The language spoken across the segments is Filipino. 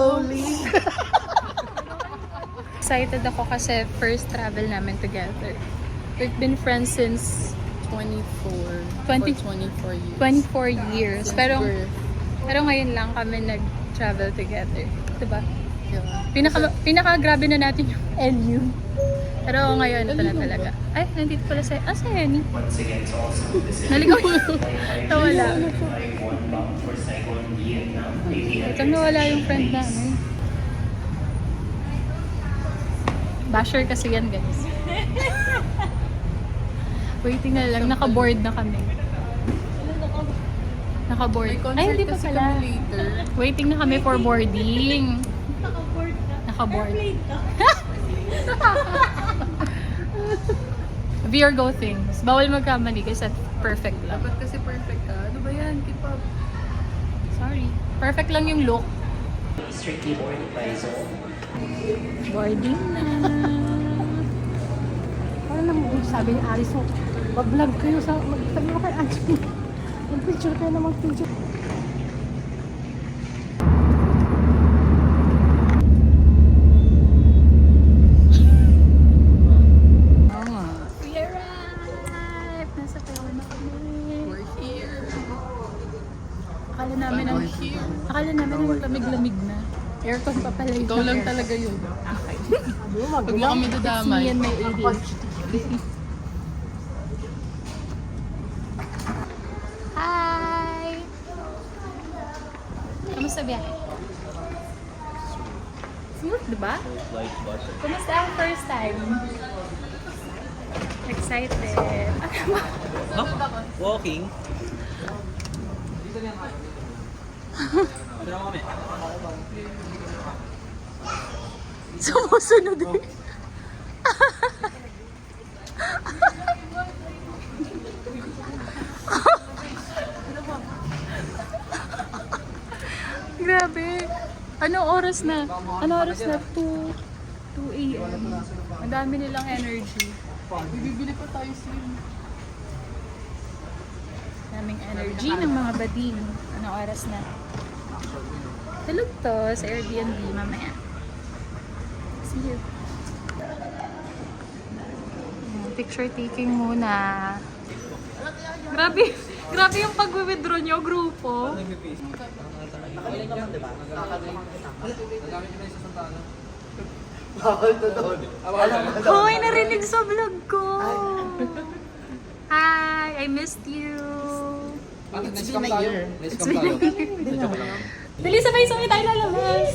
slowly. Excited ako kasi first travel namin together. We've been friends since 24 years. 24 years. Since Pero birth. ngayon lang kami nag-travel together. Diba? Yeah. Pinaka-grabe na natin yung LU. Pero ngayon, ito na talaga. Ay, nandito pala si Henny. Naligaw yun. Nawala. Ito nawala yung friend namin. Basher kasi yan, guys. Waiting na lang. Naka-board na kami. Naka-board. Ay, hindi pa pala. Waiting na kami for boarding. Naka-board. Virgo things. Bawal magkamali kasi perfect lang. Dapat kasi perfect ka. Ano ba yan? Keep up. Sorry. Perfect lang yung look. Strictly boarded by zone. Boarding na. Parang naman sabi ni Aris, mag-vlog kayo sa, sabi mo kay Aris, mag-picture kayo na mag-picture. We arrived! Nasa Taiwan na kami. We're here. Akala namin ang lamig-lamig na. Aircon pa pala yung Ikaw lang talaga yun. Pag mo kami It's me dadamay. and my ADHD. Hi! Kamusta biyahe? Smooth, diba? Kumusta ang first time? Excited. Walking. Sumusunod eh. Grabe. Anong oras na? 2 a.m. Ang dami nilang energy. Bibili pa tayo slim. Daming energy ng mga bading. Anong oras na? Tulog to sa Airbnb mamaya. See you. Picture taking muna. Grabe yung pag-withdraw nyo, grupo. Hoy, narinig sa vlog ko. Hi, I missed you. It's been a year. Dali, sabay-sabay tayo lalabas.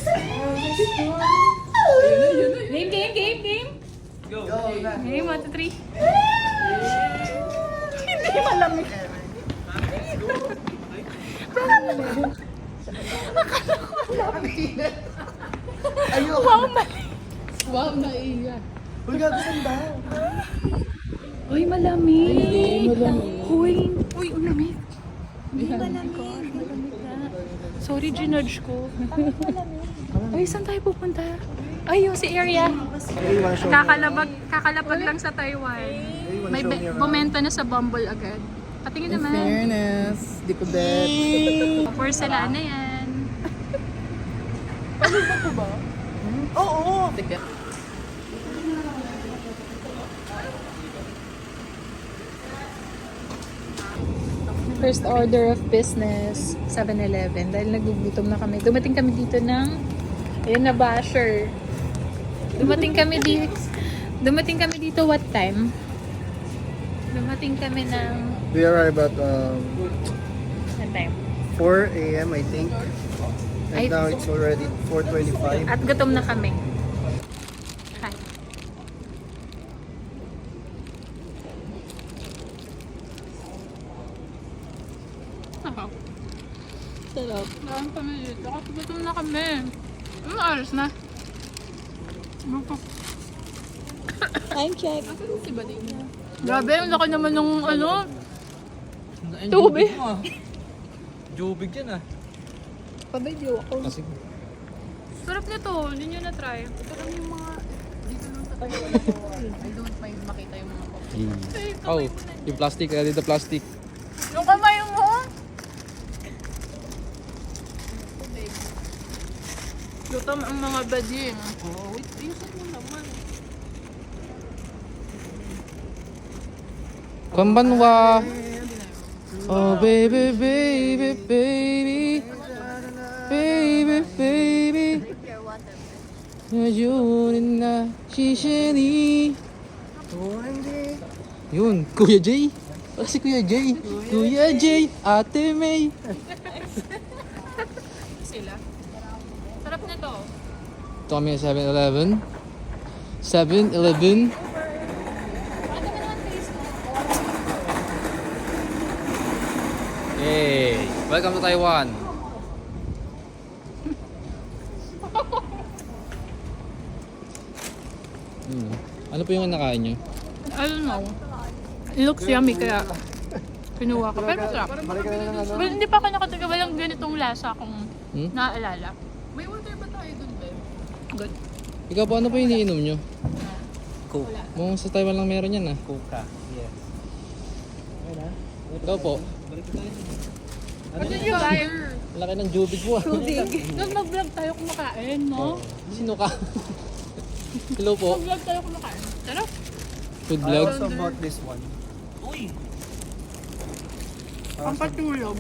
Game. Go. Game, 1, 2, 3. Hindi malamig. Ayoko. Wow, mali. Wow, naiya. Uy, gabi saan ba? Uy, malamig. Hindi, malamig. Uy, ulamig. Hindi malamig. Malamig na. Sorry, ginudge ko. Ay, saan tayo pupunta? Ay, yung si area. Kakalapag lang sa Taiwan. May bumenta na sa Bumble agad. Patingin In naman. fairness, di ko bet. Porcelana yan. Oo! Teka. First order of business, 7-Eleven. Dahil nagugutom na kami. Dumating kami dito ng, ayun na basher. Dumating kami dito what time? Dumating kami ng, We arrived at what time? 4 a.m. I think. And Ay, now it's already 4:25. At gutom na kami. Hi. Sarap. Saan kami dito? Kasi gutom na kami. Ano oras na? Time check. Asan si Bading? Grabe, ang laki naman ng ano. Tubig. Jubig yan ah. Pabidyo ako. Kasi Sarap nito. Hindi nyo na-try. Parang yung mga dito lang sa tayo. I don't mind makita yung mga coffee. Oh, yung plastic, dito plastic. Yung kamay mo. Gutom ang mga bading. Oh, wait, ayusin mo naman. Konbanwa. Oh baby, baby, baby. Baby, baby. Yun na shishini. Yun, Kuya Jay. Si Kuya Jay. Kuya Jay, Ate May. Sila. Sarap na to. Ito kami sa 7-Eleven. 7-Eleven. Hey, welcome to Taiwan. Ano po yung nakain nyo? I don't know. It looks yummy kaya kinuha ko. Pero masarap. Well, hindi pa ako nakataga. Walang ganitong lasa akong naaalala. May water ba tayo dun, be? Good. Ikaw po, ano po yung iniinom nyo? Coke. Mukhang sa Taiwan lang meron yan ah. Coca. Yes. Ikaw po. What did you buy? Laki ng jubig mo ah. Nung mag-vlog tayo kumakain, no? Sino ka? Hello po. Mag-vlog tayo kumakain. Sarap. Food I vlog. also bought this one. Uy! Pampatulog.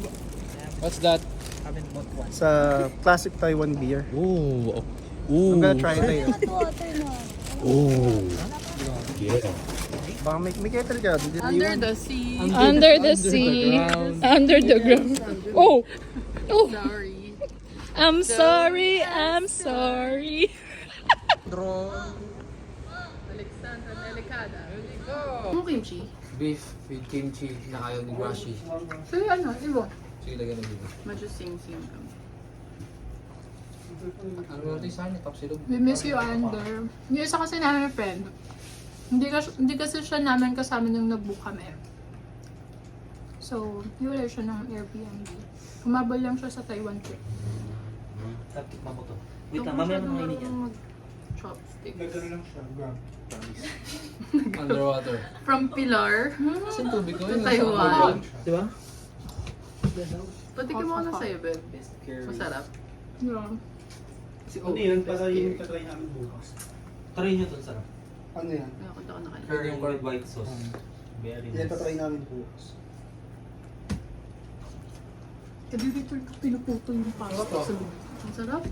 What's that? Haven't bought one. Sa classic Taiwan beer. Ooh. Ooh. I'm gonna try it later. Ooh. Baka may kettle ka. Did you Under iwan? the sea. Under the sea. Under the ground. Oh! Oh! Sorry. I'm sorry. I'm sorry. Alexandra Delicada. Ano kimchi? Beef with kimchi na kayo ni Grashi. So ano, ibo? Sige, lagyan ng beef. Medyo sing-sing kami. Ano natin sa akin? Top silog. We miss you, Ander. Yung isa kasi namin friend. Hindi kasi siya namin kasama nung nag-book kami. So, hiwalay siya ng Airbnb. Kumabal lang siya sa Taiwan trip. Tapos mo to. Wait lang, mamaya mo nakainit yan. Chopstick. Underwater. From Pilar Kasi yung tubig ko to yun. Taiwan. Di ba? Patikin mo na sa iyo, babe. Best curry. Masarap. Yeah. Si Ano yun? Para yung tatry namin bukas. Try nyo to, sarap. Ano yan? Nakakita ko na kayo. Curry with white sauce. Very Yan nice. tatry namin bukas. Kasi dito pinuputo yung pasta sa loob. Ang sarap.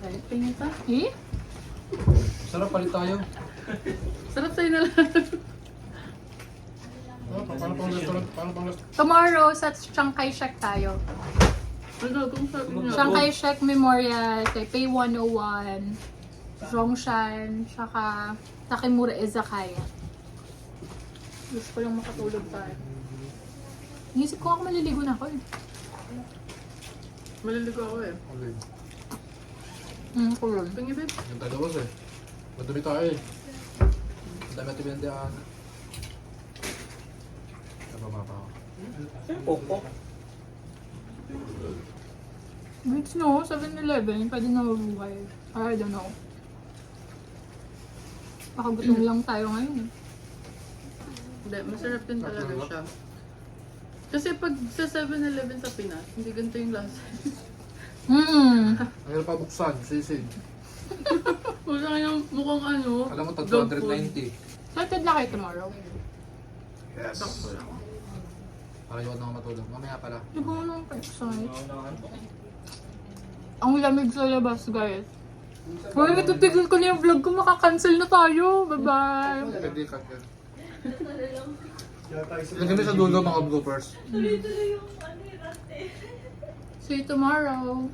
Kahit pinita. Eh? Sarap, palit tayo. Sarap sa'yo na lang. Tomorrow sa Chiang Kai-shek tayo. Ano, kung sabi nga. Chiang Kai-shek Memorial, Taipei 101, Zhongshan, saka Takemura Izakaya. Gusto ko lang makatulog tayo. Inisip ko ako maliligo na ako eh. Maliligo ako eh. Kulog. Tingin, babe. Yung tagawas eh. Madumi tayo eh. Dami natin binandihan. Nababa pa ako. Coke. Wait, no, 7-Eleven, pwede na mabuhay. Or I don't know. Baka gutom lang tayo ngayon eh. Hindi, masarap din talaga siya. Kasi pag sa 7-Eleven sa Pinas, hindi ganito yung lasa. Ang hirap pa buksan, sisid. Wala kayang mukhang ano. Alam mo, tag dog food. 290. Excited na kayo tomorrow. Yes. Sakto lang. Para yung na matulog. Mamaya pala. Hindi ko naman pa-excite. Ang lamig sa labas, guys. Hoy, natitigil ko na yung vlog ko. Makakancel na tayo. Bye-bye. Pwede ka ka. Lagyan mo sa dulo mga bloopers. See you tomorrow.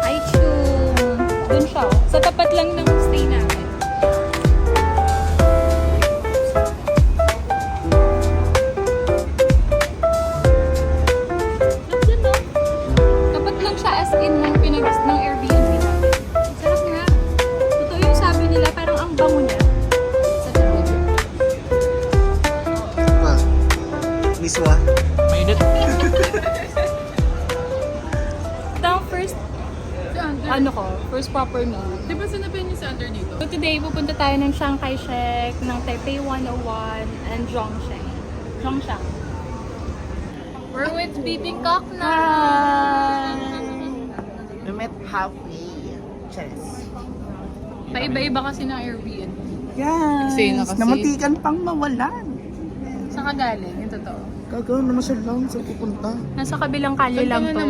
Ay, chum. Dun siya. Sa tapat lang ng stay namin. Tapat lang siya as in ng ng Airbnb namin. Ang sarap nga. Totoo yung sabi nila, parang ang bango niya. Sa tapat. Miswa. Mainit. Down first. Si Andre, ano ko, first proper meal. Di ba sinabihan niyo si Under dito? So today, pupunta tayo ng Chiang Kai-shek, ng Taipei 101, and Zhongshan. Zhongshan. We're with Bibingkok na! We met halfway. Cheers. Paiba-iba kasi ng Airbnb. Yes. Eksena kasi. Namantikan pang mawalan. Saan ka galing? Yung totoo. Gagawin naman siya lang sa pupunta. Nasa kabilang kalye lang to.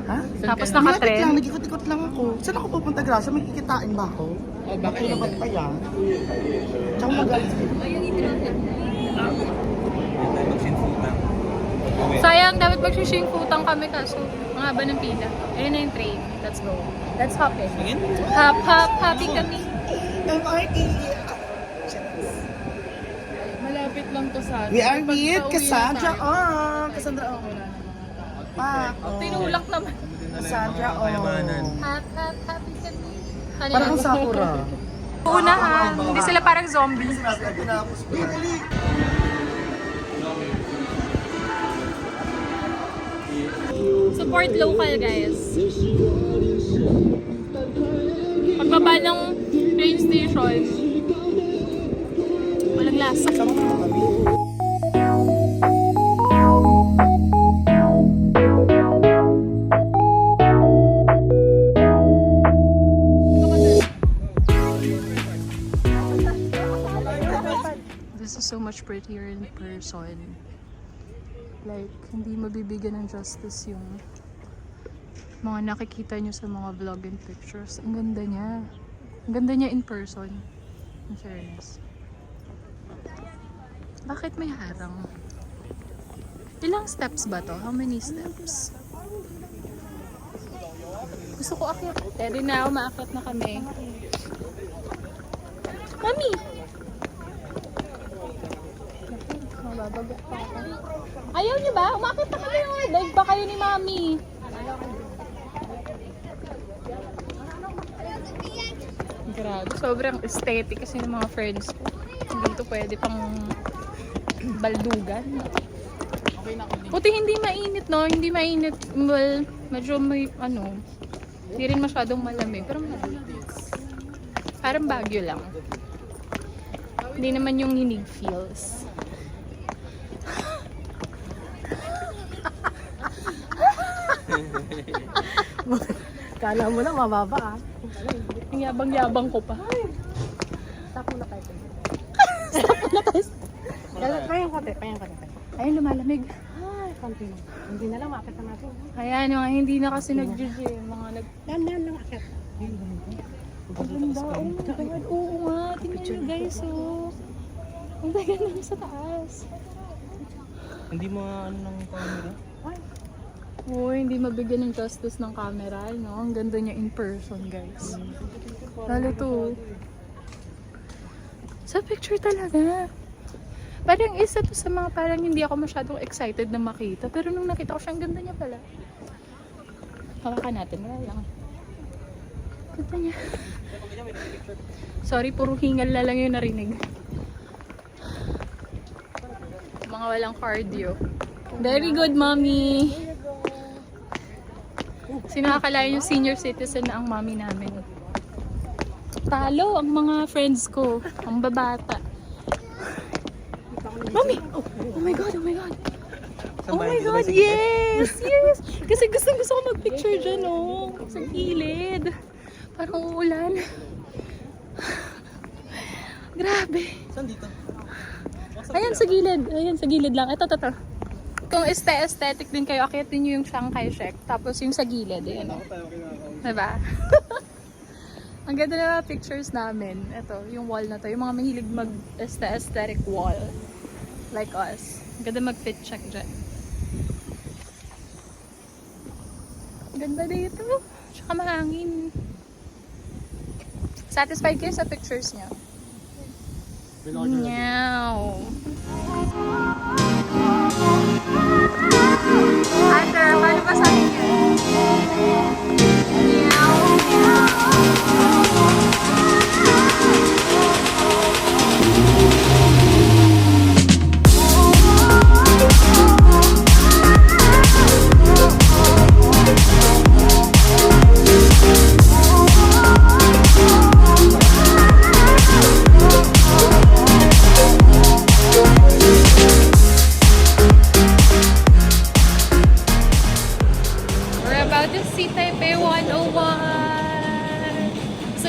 Ha? Tapos Nakatrend? nakatrend. Lang, nag-ikot-ikot lang ako. Saan ako pupunta, Gracia? May kikitain ba ako? O, bakit Naman pa yan. Tsaka magalit. Sayang, dapat magsishingputang kami kaso ang haba ng pila. Ayun na yung train. Let's go. Let's hop in. Hop, hop, happy kami. MRT! Malapit lang to sa We are Pag with pauwi na Cassandra tayo. on! Cassandra on! Pa! Oh. Tinulak naman. Cassandra on! Hop, hop, happy kami. Parang ang Sakura. Unahan. Hindi sila parang zombie. Support local, guys. Pagbaba ng train station, walang lasa. This is so much prettier in person. Like, hindi mabibigyan ng justice yung mga nakikita nyo sa mga vlog and pictures. Ang ganda niya. Ang ganda niya in person. In fairness. Bakit may harang? Ilang steps ba to? How many steps? Gusto ko akyat. Ready na, umaakyat na kami. Mami! Mababagot pa ako. Ayaw niyo ba? Umakit na kayo. Live ba kayo ni Mami? Grabe. Sobrang aesthetic kasi ng mga friends ko. Dito pwede pang baldugan. Buti hindi mainit, no? Hindi mainit. Well, medyo may, ano, hindi rin masyadong malamig. Pero parang Baguio lang. Hindi naman yung hinig feels. Kala mo na mababa ah. Ang yabang-yabang ko pa. Tapo na tayo. Stop na tayo. Payang kote. Ayun, lumalamig. Ay, konti na. Hindi na lang, makakita natin. Ayan, mga hindi na kasi nag-gym. Mga nag... Yan lang, akit. Ang ganda. Oh my God. Oo nga. Tingnan nyo guys, oh. Ang ganda na sa taas. Hindi mo ano ng camera? Oh, hindi mabigyan ng justice ng camera, no? Ang ganda niya in person, guys. Lalo to. Sa picture talaga. Parang isa to sa mga parang hindi ako masyadong excited na makita. Pero nung nakita ko siya, ang ganda niya pala. Hawakan natin. Wala lang. Ganda niya. Sorry, puro hingal na lang yung narinig. Mga walang cardio. Very good, mommy. Sino nakakalain yung senior citizen na ang mommy namin. Talo ang mga friends ko. Ang babata. Mommy! Oh my God, oh my God. Oh my God, yes! Yes! Kasi gusto ko mag-picture dyan, oh. Sa gilid. Parang uulan. Grabe. Saan dito? Ayan, sa gilid. Ayan, sa gilid lang. Ito. Kung aesthetic din kayo, akyatin nyo yung Chiang Kai-shek. Tapos yung sa gilid. Ayan, oh. Diba? Ang ganda na mga pictures namin. Ito, yung wall na to. Yung mga mahilig mag-aesthetic wall. Like us. Ang ganda mag-fit check dyan. Ang ganda dito. Tsaka mahangin. Satisfied kayo sa pictures niya? Meow. Ate, paano ba sa akin yun? Meow.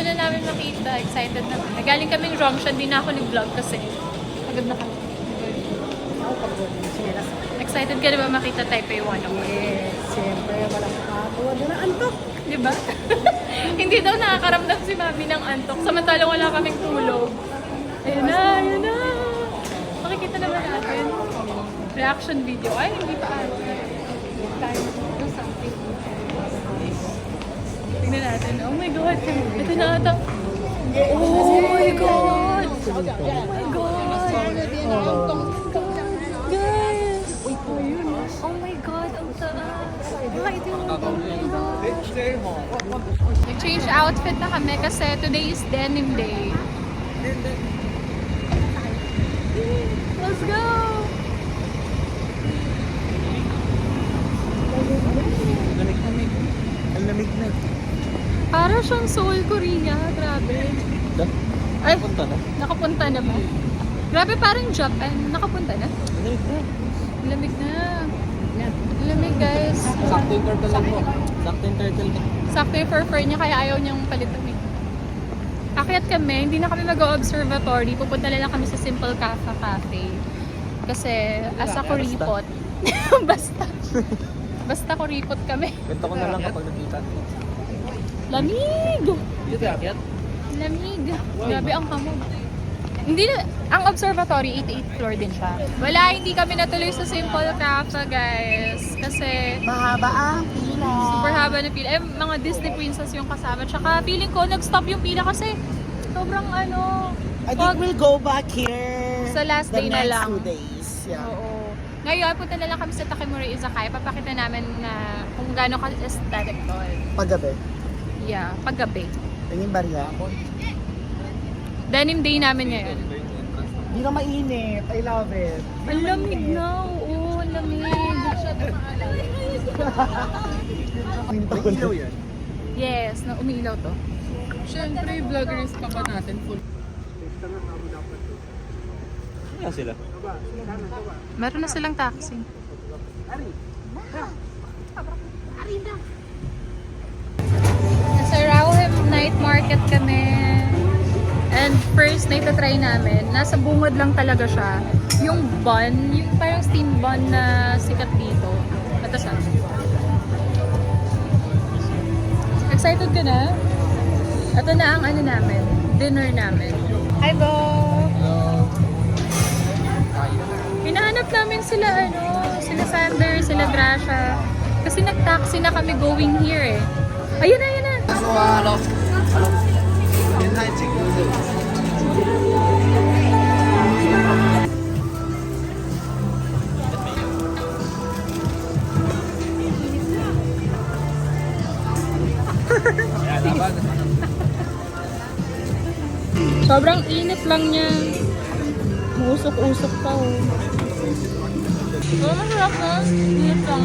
na namin makita. Excited na. Nagaling kaming Rongshan, di na ako nag-vlog kasi agad na kami. Excited ka na ba makita Taipei 101? Yes, siyempre, walang kakawa doon na antok. Di ba? Hindi daw nakakaramdam si Mami ng antok. Samantalang wala kaming tulog. Ayun na, ayun na. Makikita naman natin. Reaction video. Ay, hindi pa ata. Tayo na something. Tingnan natin. Oh my God. Ito na ata. Oh my God. Oh my God. Guys. Oh my God. Ang taas. Ay, ito yung nag-change outfit na kami kasi today is denim day. Let's go! Ang lamig na. Para siyang Seoul, Korea. Grabe. Ay, Punta na. nakapunta na ba? Grabe, parang Japan. Nakapunta na. Lamig na. Lamig na. Lamig, guys. Sakto yung turtle lang po. Sakto yung turtle na. Sakto yung fur niya kaya ayaw niyang palitan eh. Akyat kami, hindi na kami mag-observatory. Pupunta na lang kami sa Simple Cafe. Kasi as a kuripot. Basta. Basta kuripot kami. Ganito ko na lang kapag nakita. Lamig! Dito akyat? Lamig. Grabe ang hamog. Hindi na, ang observatory, 88th floor din siya. Wala, hindi kami natuloy sa Simple Cafe, guys. Kasi Mahaba ang pila. super haba na pila. Eh, mga Disney princess yung kasama. Tsaka feeling ko, nag-stop yung pila kasi sobrang ano. I think we'll go back here Sa last the day na next lang. 2 days. Yeah. Oo. Ngayon, punta na lang kami sa Takemura Izakaya. Papakita namin na kung gaano ka-aesthetic doon. Paggabi. Yeah, paggabi. Tingin barya. Denim day namin ngayon. Hindi na mainit. I love it. Ang lamig na. Oo, ang lamig. Ilaw yan. Yes, na umilaw to. Siyempre, vloggers pa ba natin? Full. Kaya sila. Meron na silang taxi. Nasa Rauhem Night Market kami. And first na itatry namin, nasa bungod lang talaga siya. Yung bun, yung parang steam bun na sikat dito. Ito siya. Excited ka na? Ito na ang ano namin, dinner namin. Hi, Bo! Hinahanap namin sila, sila Sander, sila Gracia. Kasi nag-taxi na kami going here eh. Ayun na, ayun na! Sobrang init lang niya. Usok-usok pa oh. Oh, masarap na. Init lang.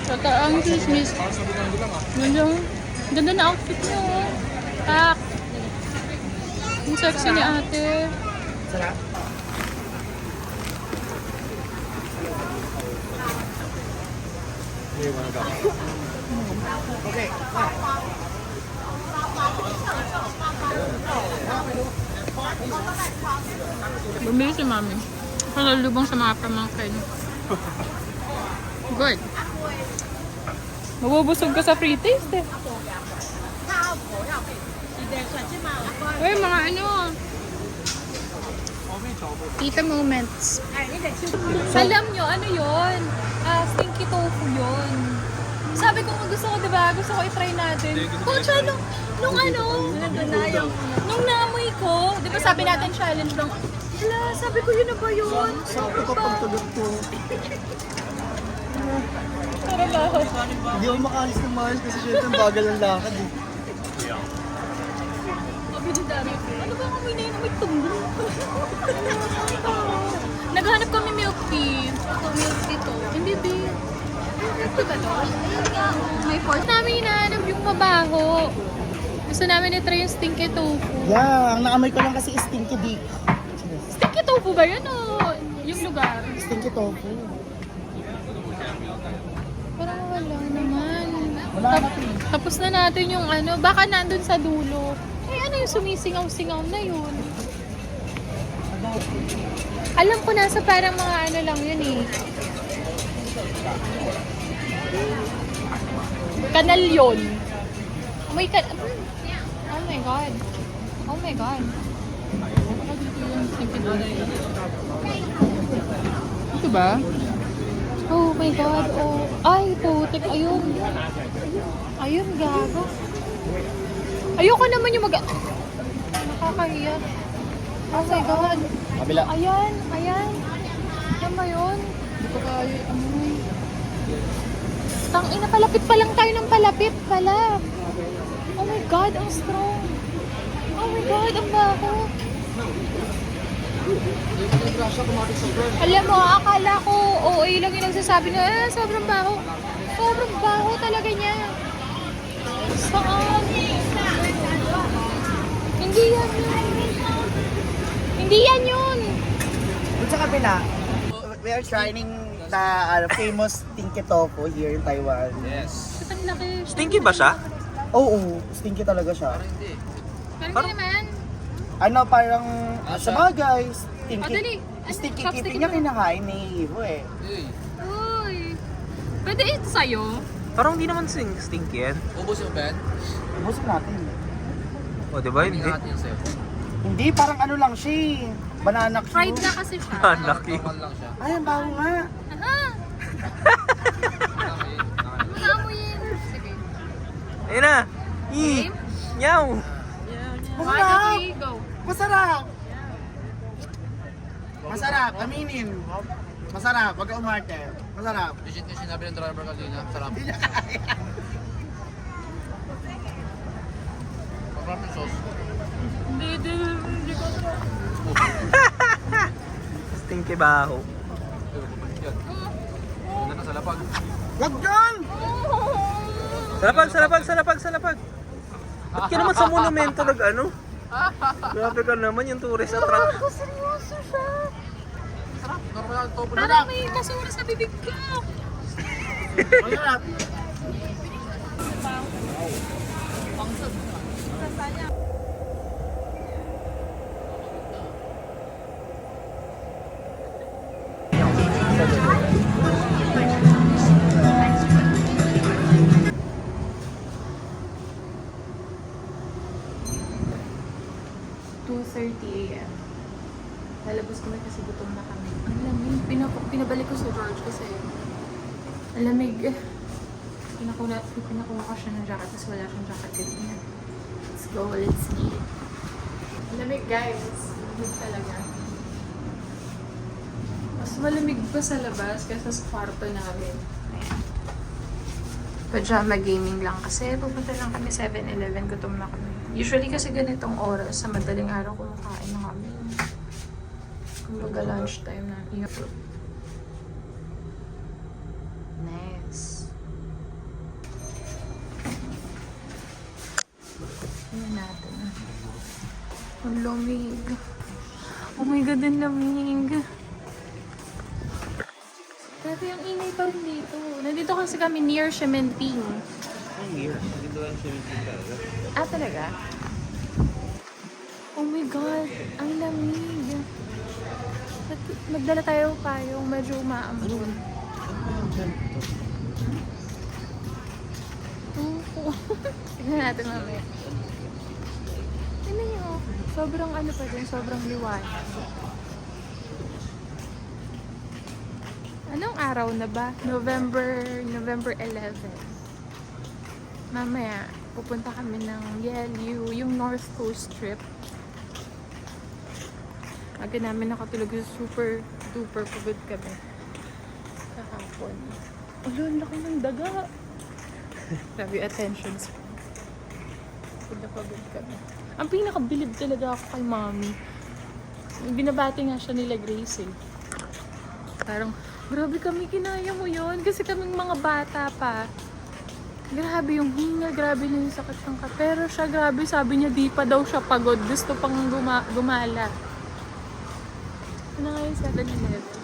Tata ang chismis. Ganda na outfit niyo. Tak. Ang sexy ni ate. Sarap. Okay. Bumili si Mami. Pasalubong sa mga pamangkin. Good. Mabubusog ka sa free taste eh. Uy, mga ano. Tita moments. Alam nyo, ano yun? Stinky tofu yun. Sabi ko, gusto ko, diba? Gusto ko i-try natin. Kocha, nung nung naamoy ko, diba sabi natin challenge lang. Hala, sabi ko yun na ba yun? Sabi ko pagtulog ko. Tara lang. Hindi ako makalis ng maayos kasi syempre ang bagal ng lakad eh. Sabi ni Dari, ano ba ang amoy na yun? Amoy tunggo. Naghanap kami milk tea. Ito, milk tea to. Hindi, babe. Ito ba to? May fork. Namin hinahanap yung mabaho. Gusto namin i-try yung stinky tofu. Yeah, ang naamoy ko lang kasi is stinky dick. Stinky tofu ba yun o yung lugar? tofu. Parang wala naman. Wala na to. Tapos na natin yung ano, baka nandun sa dulo. Eh ano yung sumisingaw-singaw na yun? Alam ko nasa parang mga ano lang yun eh. Kanal yun. May oh my God. Oh my God. Ito ba? Oh my God. Oh. Ay, putik. Ayun. Ayun, gago. Ayoko naman yung nakakahiya. Oh my God. Kabila. Ayan. Ayan. Ano ba yun? Hindi ko kaya amoy. Tangina, palapit pa lang tayo ng palapit pala. Oh my God, ang strong. Oh my God, ang baho. Alam mo, akala ko OA lang yung nagsasabi na, sobrang baho. Sobrang baho talaga niya. Saan? Hindi yan yun. Hindi yan yun. Dun sa kabila, we are trying the famous stinky tofu here in Taiwan. Ang laki. Stinky ba siya? Oo, stinky talaga siya. Parang naman. Ano, parang sa bagay, O, stinky. dali. Stinky Chopstick kitty niya mo. kinakain ni Ivo eh. Uy. Pwede ito sa'yo? Parang hindi naman stinky yan. Ubus yung Ben? Busog natin. O, diba? Hindi. yung sa'yo. Hindi, parang ano lang siya eh. Banana cue. Fried na kasi siya. Lucky. lang siya. Ay, ang baho nga. Aha. Maamoyin. Sige. Ayun na. Game? Nyaw. Masarap! Okay, go. Masarap! Masarap, aminin. Masarap, wag ka umarte. Masarap. Legit yung sinabi ng driver kanina. Sarap. Hindi niya kaya. Masarap yung sauce. Hindi ko. Stinky baho. Ganda na sa lapag. Wag dyan! Salapag. Ba't ka naman sa monumento nag-ano? Grabe ka naman yung tourist attract. Ako, seryoso siya. Normal lang ito. Parang may basura sa bibig ko. Masarap. AM. Lalabas kami kasi gutom na kami. Ang lamig. Pinabalik ko sa George kasi ang lamig. Pinakuha ko siya ng jacket tapos wala siyang jacket kanina. Let's go, let's eat. Ang lamig guys. Lamig talaga. Mas malamig pa sa labas kaysa sa kwarto namin. Ayan. Pajama gaming lang kasi pupunta lang kami 7-Eleven, gutom na kami. Usually kasi ganitong oras sa madaling araw kumakain na kami. Kumbaga lunchtime na. Nice. Tingnan natin. Ang lamig. Oh my God, ang lamig. Grabe, ang ingay pa rin dito. Nandito kasi kami near Shementing. Ah, talaga? Oh my God, ang lamig. Magdala tayo payong medyo umaambon. Tignan natin mamaya. Tignan nyo, sobrang ano pa din, sobrang liwanag. Anong araw na ba? November 11. Mamaya, pupunta kami ng Yelu, yung North Coast trip. Aga namin nakatulog, super duper pagod kami. Kahapon. Alo, ang laki ng daga. Grabe, attention span. Pagod kami. Ang pinakabilib talaga ako kay Mommy. Binabati nga siya nila Grace eh. Parang, grabe kami, kinaya mo yon kasi kaming mga bata pa. Grabe yung hinga, grabe na yung sakit ng katawan. Pero siya, grabe, sabi niya di pa daw siya pagod. Gusto pang gumala. Ito na nga yung 7-Eleven.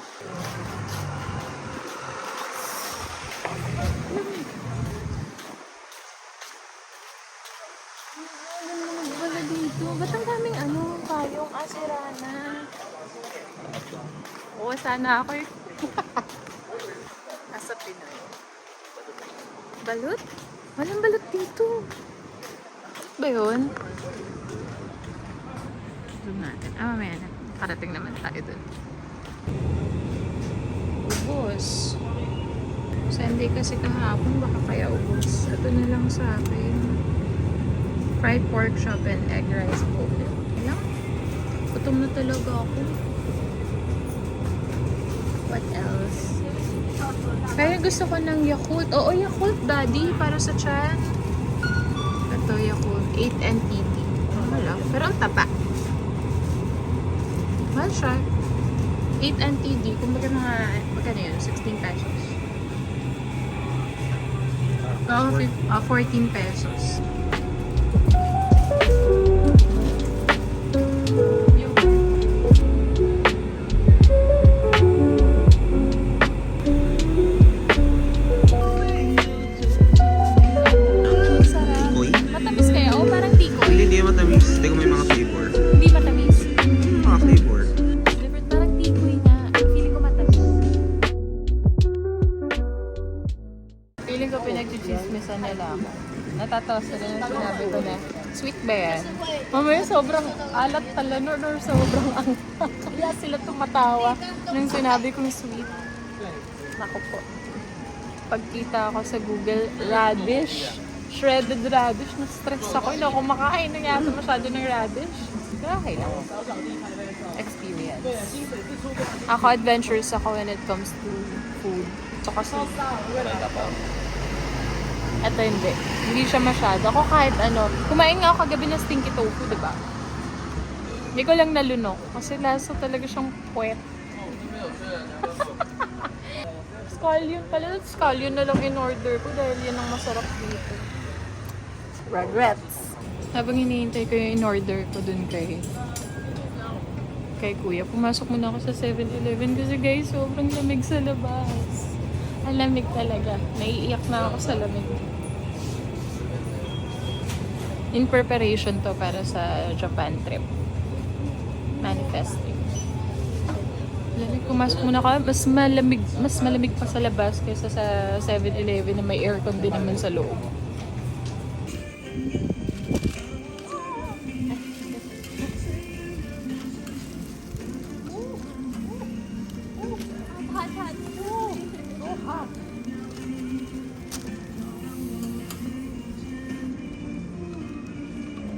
sana ako eh. Nasa Pinoy. Balut? Walang balut dito. Ba yun? Zoom natin. Mamaya na. Parating naman tayo dun. Ubos. Sunday kasi kahapon, baka kaya ubos. Ito na lang sa akin. Fried pork chop and egg rice bowl. Ayan. Gutom na talaga ako. What else? Pero gusto ko ng Yakult. Oo, Yakult, daddy. Para sa tiyan. Ito, Yakult. 8 NTT. Wala. Pero ang taba. Mahal siya. 8 NTD. Kung mga, magkano yun? 16 pesos. Oo, 14 pesos. Uy, Matamis kaya? O parang tikoy? hindi matamis. Hindi ko may mga flavor. Hindi matamis. Mga flavor. Different, parang tikoy na. Feeling ko matamis. Feeling ko pinag-chismisan nila ako. Natatawa sila na sinabi ko na, sweet ba yan? Mamaya sobrang alat pala nun or sobrang angka. Kaya sila tumatawa nung sinabi kong sweet. Naku po. Pagkita ako sa Google, radish. Shredded radish. Na-stress ako. Hindi ako makain na yata masyado ng radish. Pero okay lang. Experience. Ako adventurous ako when it comes to food. Tsaka sweet. Ito hindi. Hindi siya masyado. Ako kahit ano. Kumain nga ako kagabi ng stinky tofu, diba? Hindi ko lang nalunok. Kasi lasa talaga siyang puwet. Scallion pala. Scallion na lang in-order ko dahil yan ang masarap dito. Regrets. Habang hinihintay ko yung in-order ko dun kay kuya, pumasok muna ako sa 7-Eleven kasi guys, sobrang lamig sa labas. Ang lamig talaga. Naiiyak na ako sa lamig. In preparation to para sa Japan trip. Manifesting. Lamig, pumasok muna ako. Mas malamig pa sa labas kaysa sa 7-Eleven na may aircon din naman sa loob.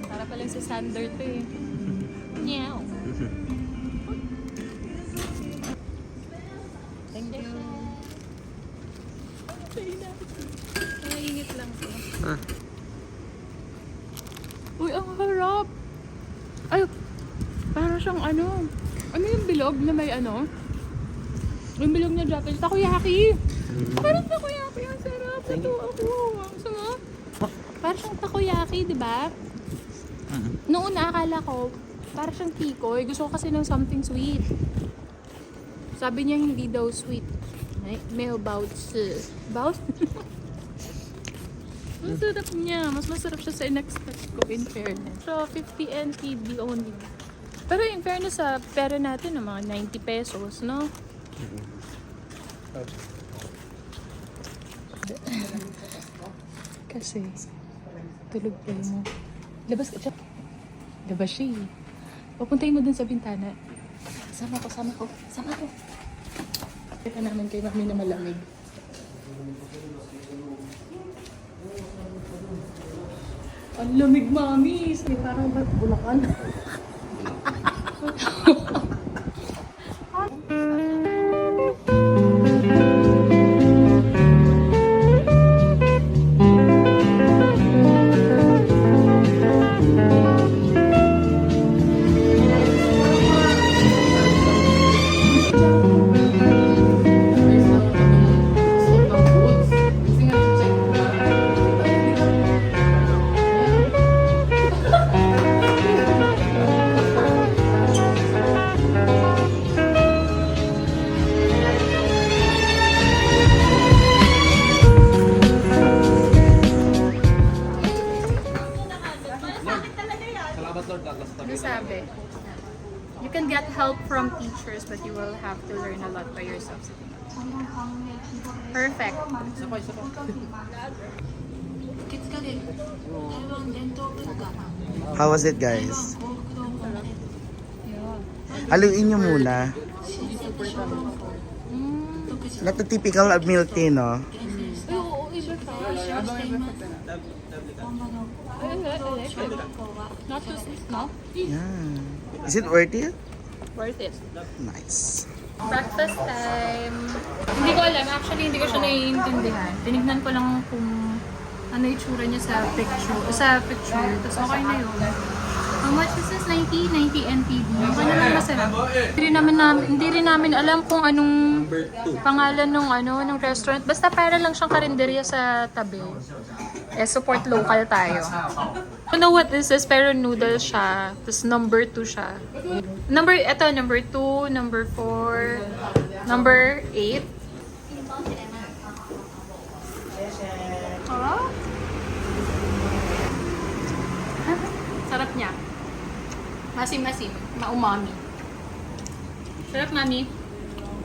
Para pala si Sander to eh. Meow. Thank you. Naingit lang ko. Uy, ang harap! Ay, parang siyang ano. Ano yung bilog na may ano? Yung bilog na Japanese. Takoyaki! Parang takoyaki. Ang sarap. Ito ako. Ang sarap. Parang siyang takoyaki, di ba? Noon akala ko, parang siyang tikoy. Gusto ko kasi ng something sweet. Sabi niya hindi daw sweet. May bouts. Bouts? Ang sarap niya. Mas masarap siya sa in-expect ko, in fairness. So, 50 NTD only. Pero in fairness sa pera natin, ng mga 90 pesos, no? Kasi, tulog kayo mo. Labas ka siya. Labas siya eh. Papuntayin mo dun sa bintana. Sama ko. Kita namin kay mami na malamig. Ang lamig, mami! Parang ba't Bulacan? pictures, but you will have to learn a lot by yourself. Perfect. How was it, guys? Haluin nyo muna. Not the typical milk tea, no? Not too sweet, no? Yeah. Is it worth it? Worth it. Nice. Breakfast time. Hindi ko alam. Actually, hindi ko siya naiintindihan. Tinignan ko lang kung ano yung tsura niya sa picture. Tapos okay na yun. How much is this? 90 NPD. Okay naman, masarap. Hindi rin namin alam kung anong pangalan ng restaurant. Basta para lang siyang karinderya sa tabi. Support local tayo. I don't know what this is, pero noodle siya. Tapos number 2 siya. Number 2, number 4, number 8. Oh? Sarap niya. Masim-masim. Maumami. Sarap, mami.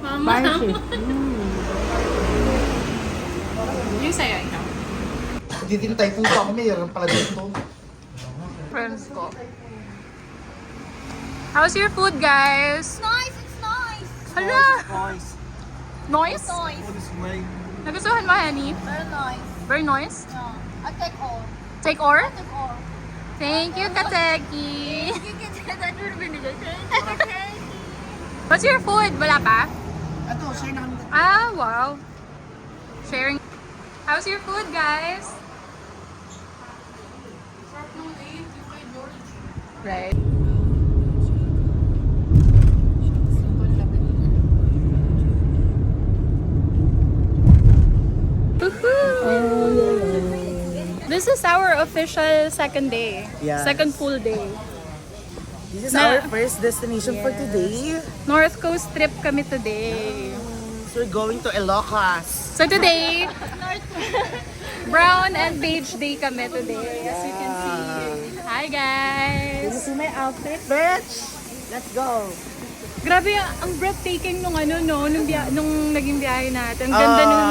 Mama. Yung sa'yo, ikaw. Didintay po pa ako, mayroon pala dito. Friends ko. How's your food, guys? Nice, it's nice. Hala! Boys. Noise? Nice. Nagustuhan mo, honey? Very nice. Very nice? Yeah. I take all. Take or? Take all. Thank you, Kateki. You can say that you're vinegar. What's your food? Wala pa? Ito, share na kami. Ah, wow. Sharing. How's your food, guys? Right. This is our official second day. Yes. Second full day. This is Na- our first destination for today. North Coast trip kami today. So we're going to Ilocos. So today, brown and beige day kami today. As you can see. Hi guys! See my outfit, bitch! Let's go! Grabe, ang breathtaking nung nung naging biyahe natin. Ang ganda nung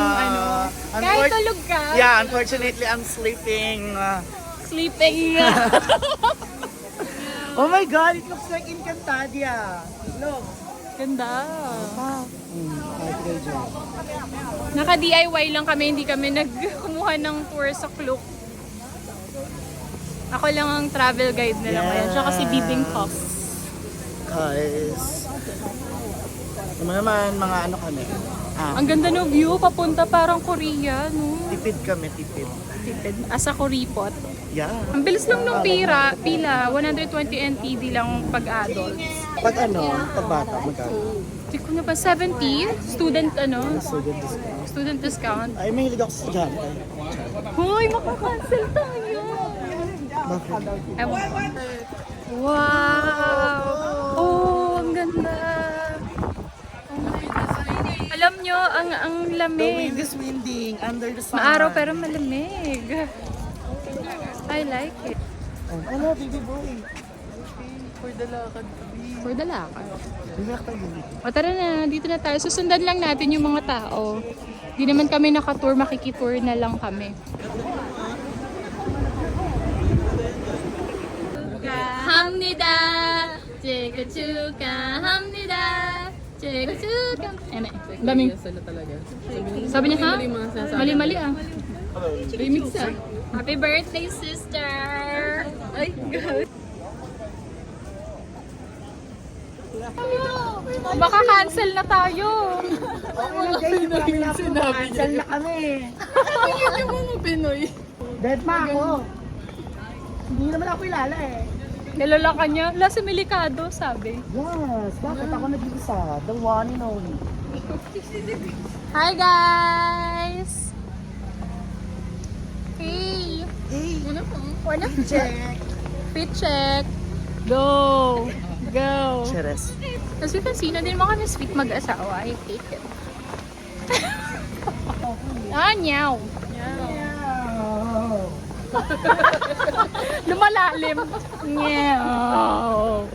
kahit tulog ka. Yeah, unfortunately, I'm sleeping. Sleeping. Oh my God, it looks like Encantadia. Look. Ganda. Naka-DIY lang kami, hindi kami nagkumuha ng tour sa Klook. Ako lang ang travel guide nila ngayon. Tsaka si Bibing Puff. Guys. Mga ano kami. Ang ganda ng view, papunta parang Korea, no? Tipid kami, tipid. Tipid. Asa Koripot. Yeah. Ang bilis lang nung pila, 120 NTD lang pag adults. Pag pag bata, magkano? Hindi ko na ba, 70? Student Student discount. Student discount. Ay, mahilig ako sa estudyante. Hoy, makakancel tayo! Bakit? Ewan ko. Wow! Oh, ang ganda! Alam nyo, ang The lamig. wind is winding under the sun. Maaraw pero malamig. I like it. Ano, baby boy? For the lakad. For the lakad. Bibak tayo dito. O tara na, dito na tayo. Susundan lang natin yung mga tao. Di naman kami nakatour, makikitour na lang kami. 합니다. 제가 축하합니다. 제가 축하합니다. Daming. Sila talaga. Sabi niya, ha? Mali mga sinasabi. Mali-mali ah. Remix ah. Happy birthday, sister! Ay, God. Baka cancel na tayo. Cancel na kami. Hindi mo mga Pinoy. Dead pa ako. Hindi naman ako ilala eh. Nilala ka niya. Wala si Melikado, sabi. Yes, bakit ako nag-isa? The one and only. Hi, guys! Hey! Hey, Wanna check. fit check? Go! Go! Cheres. As you can see, na din mo kami sweet mag-asawa. I hate it. Nyaw! Lumalalim. Nyaw!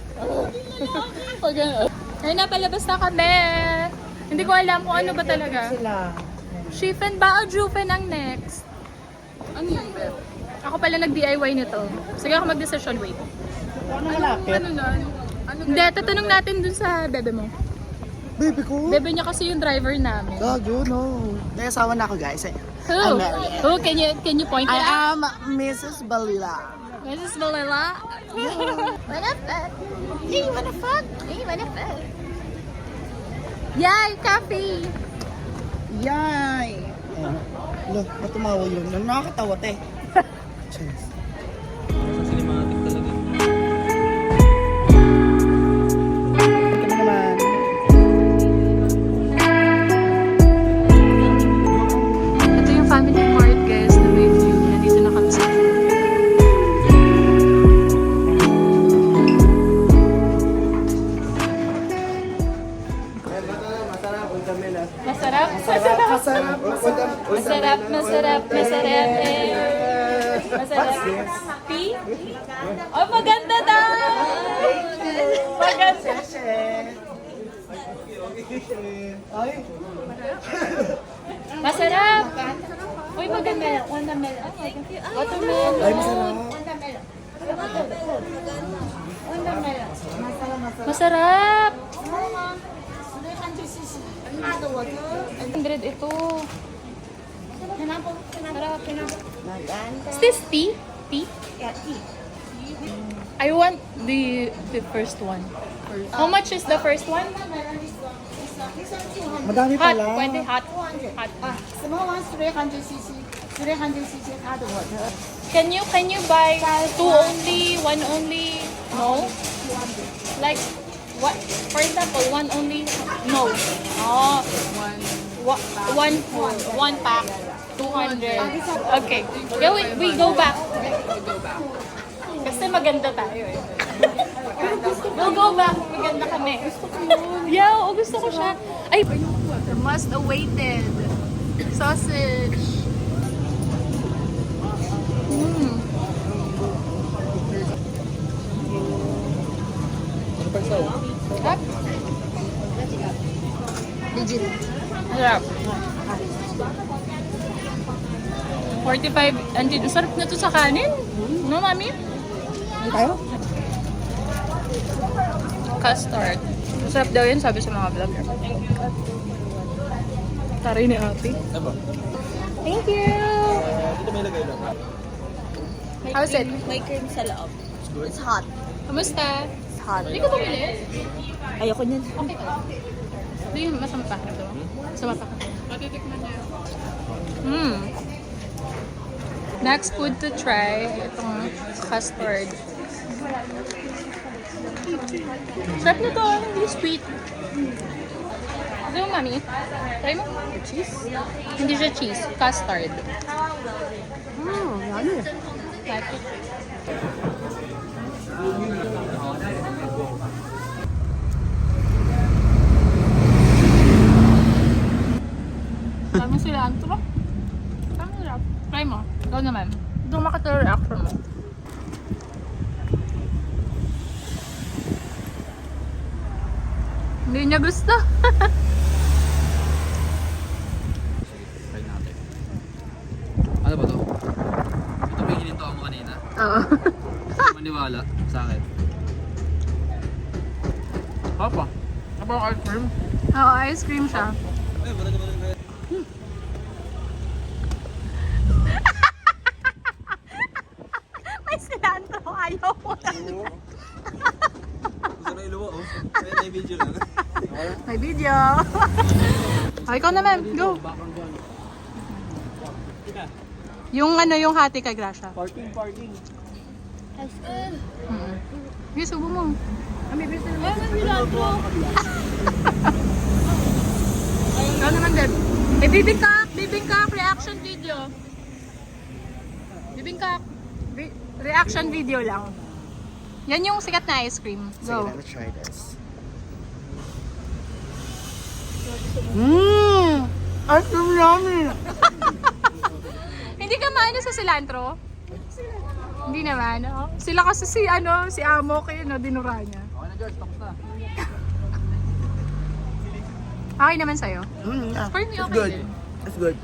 Pag ano. Ay, napalabas na kami. Hindi ko alam kung ano ba talaga. Sila. Shifen ba o Jufen ang next? Ano yun, Beb? Ako pala nag-DIY nito. Sige ako mag-decision, wait. Ano malapit? Ano na? Ano Hindi, tatanong natin dun sa bebe mo. Baby ko. Bebe niya kasi yung driver namin. Gago, no. May asawa na ako, guys. Who? Amelia. Who? Can you point it I out? am Mrs. Balila. Mrs. Malala? Wanna fuck? Hey, wanna fuck? Hey, wanna fuck? Yay! Coffee! Yay! Lo, ba't tumawa yun? Nakakatawa, te. Cinematic talaga. Kami naman. Ito yung family mart, guys, na may view. Nandito na kami sa Masarap? Masarap? Masarap, masarap, masarap, eh. Masarap. Tea? Oh, maganda daw! Maganda. Masarap! Uy, maganda. Watermelon. Watermelon. Ay, masarap. Masarap! 100 ito. Sarap. Is this tea? Tea? Yeah, tea. I want the first one. How much is the first one? Madami Hot. pala. Pwede hot. 200. Hot. Small one, 300cc. 300cc hot water. Can you buy two only, one only? No? Like, what? For example, one only? No. Oh, one pack. 200. Okay. Yeah, we go back. Kasi maganda tayo eh. We'll go back. Maganda kami. Yeah, oh, gusto ko siya. Ay, the most awaited sausage. Sarap. Legit. Sarap. 45. Ang sarap na to sa kanin. No, mami? Ano tayo? Custard. Masarap daw yun, sabi sa mga vlogger. Taray ni ate. Thank you! Dito may lagay lang. How's it? May cream sa loob. It's hot. Kamusta? It's hot. Hindi ka bumili? Ayoko niyan. Okay ka lang. Hindi, masama pa. Masama pa. Matitikman niya. Next food to try, itong custard. Sarap na to, hindi sweet. Ano yung mami? Try mo? Cheese? Hindi siya cheese, custard. Yummy. Like it. Dami cilantro. Ang sarap. Try mo. Ikaw naman. Doon makita yung reaction mo. Hindi niya gusto. Try natin. Ano ba to? Ito ba yung hinintuan mo kanina? Oo. Maniwala sa akin. Papa, ano ba ice cream? Oo, ice cream siya. May cilantro. Ayaw mo. Gusto na iluwa, oh. Kaya na yung video lang. May video. Oh, ikaw naman. Go. Yung ano, yung hati kay Gracia. Parking. Ice cream. Sige, subo mo. Ikaw naman, Deb. Eh, bibingkak, reaction video. Bibingkak. Reaction video lang. Yan yung sikat na ice cream. Sige, Go. let's try this. Ice cream yummy. Hindi ka maano sa cilantro? Hindi naman, no? Sila kasi si Amo kayo, no? Dinura niya. Okay na George, tapos na. Okay naman sa'yo? Yeah. For me, It's okay good. din. It's good.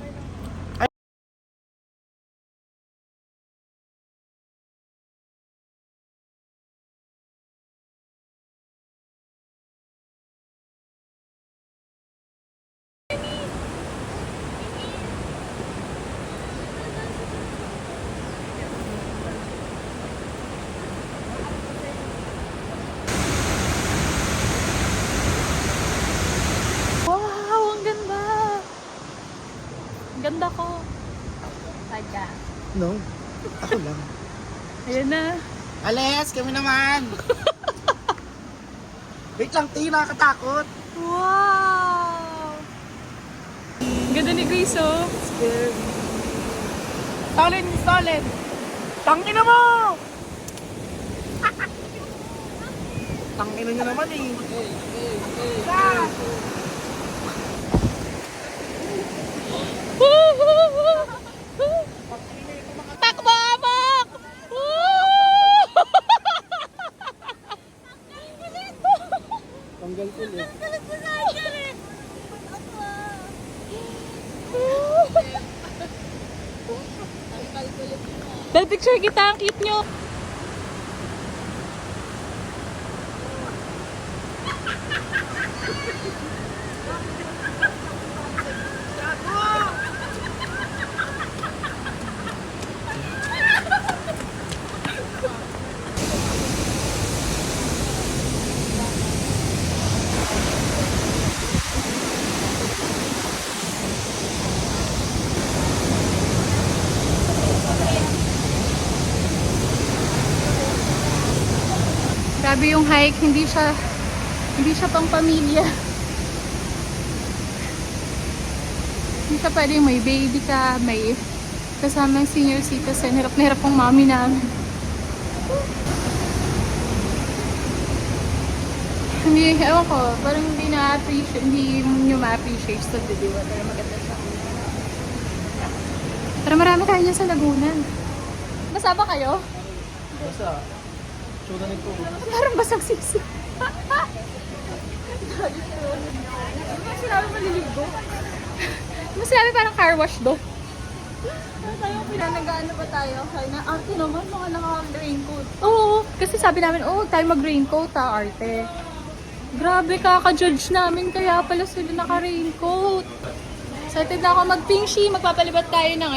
Wow, ang ganda! Ang ganda ko. Taga. No. Ako lang. Ayan na. Ales, kami naman. Wait lang, T, nakakatakot. Wow! Ang ganda ni Grace, oh. Solid. Tangina mo! Tangina nyo naman eh. Takbo, abak! Tanggal ko eh. Dahil picture kita, ang cute nyo. Grabe yung hike, hindi siya pang pamilya. Hindi siya pwedeng may baby ka, may kasamang senior citizen. Hirap na hirap ang mami namin. Hindi, ewan ko, parang hindi nyo ma-appreciate sa video. Pero maganda siya. Pero marami kayo niya sa Laguna. Basa ba kayo? Basta. Tsuda nito. Parang basang sisi. Ano sinabi maliligo? Ano sinabi parang car wash do? Ano tayo? Pinanagaan na ba tayo? Kaya na, arte naman, mga naka-raincoat. Oo, kasi sabi namin, tayo mag-raincoat arte. Grabe, kaka-judge namin, kaya pala sila naka-raincoat. Excited na ako mag-pingshi, magpapalibat tayo ng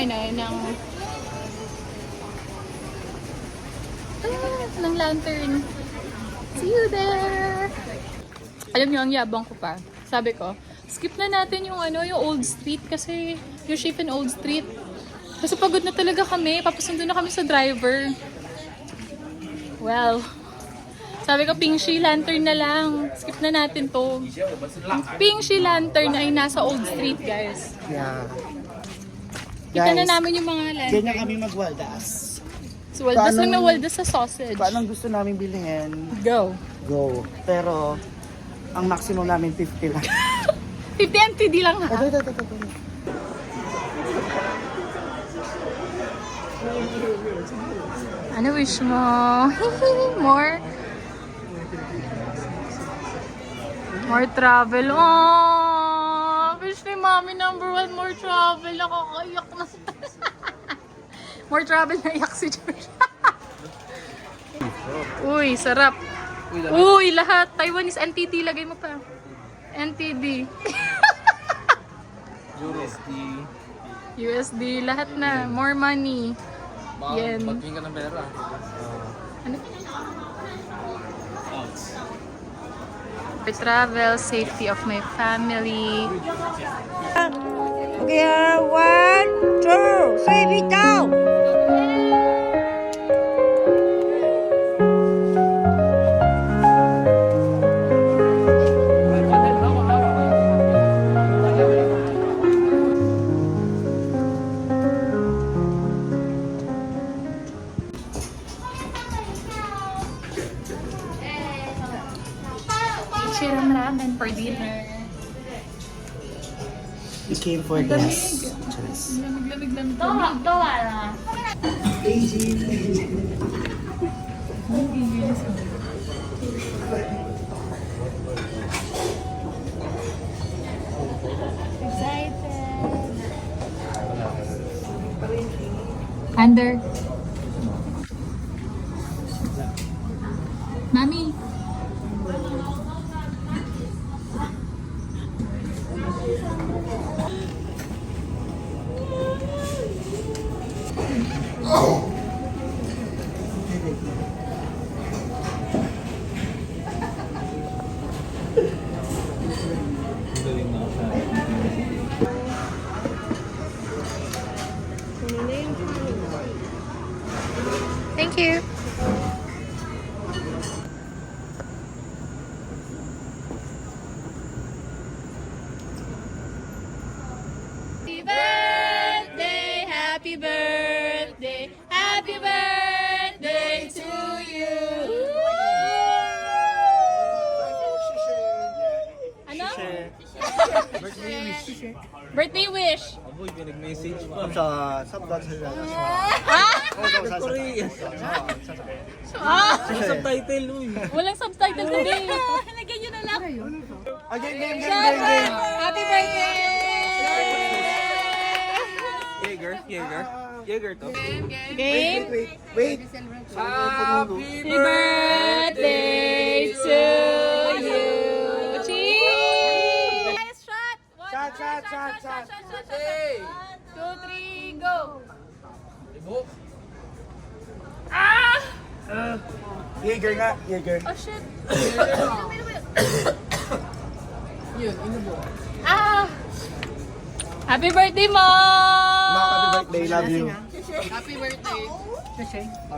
lantern. See you there! Alam niyo, ang yabang ko pa. Sabi ko, skip na natin yung Old Street kasi yung Shifen Old Street. Kasi pagod na talaga kami. Papasundo na kami sa driver. Well, sabi ko, Pingshi Lantern na lang. Skip na natin to. Pingshi Lantern ay nasa Old Street, guys. Yeah. Kita na Guys, namin yung mga lantern. ganyan kami mag-waldas. So, waldas lang na Paano- waldas sa sausage. Kung anong gusto namin bilhin, Go. go. Pero, ang maximum namin 50 lang. 50 MTD lang ha. Ito. Ano wish mo? More? More travel. Oh, wish ni Mommy #1, more travel. Nakakaiyak na. More travel, naiyak si George. Uy, sarap. Uy, lahat. Taiwanese NTD, lagay mo pa. NTD. USD, lahat na. More money. Yen. Magping ka ng pera. Ano? For travel, safety of my family. Okay, 1, 2, 3, bitaw! Chiram ramen for dinner. We came for this. Lamig-lamig. Under. Mami. Thank you. Happy birthday, happy birthday to you. Ano? Birthday wish. Aboy, pinag-message pa. sa vlog sa Subtitle, uy. Walang subtitle today. Lagyan nyo na lang. Game. Happy birthday! Jaeger to. Game. Wait. Happy birthday to you. Cheers! Shot! Shot. 1, 2, 3, go! Ah! Jaeger nga. Jaeger. Oh shit! Yun, inubo. Ah! Happy birthday, Mom! Happy birthday. Love you. Happy birthday.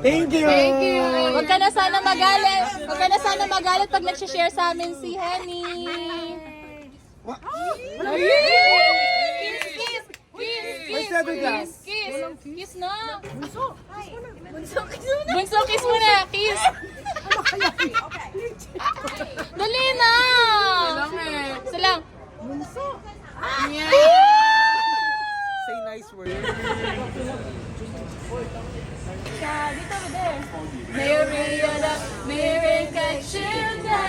Thank you. Thank you. Huwag ka na sana magalit. Huwag ka na sana magalit pag nag-share sa amin si Henny. Kiss na. Bunso, kiss mo na. Kiss. Dali na. Isa lang. Say nice word. Meron ka siyuda.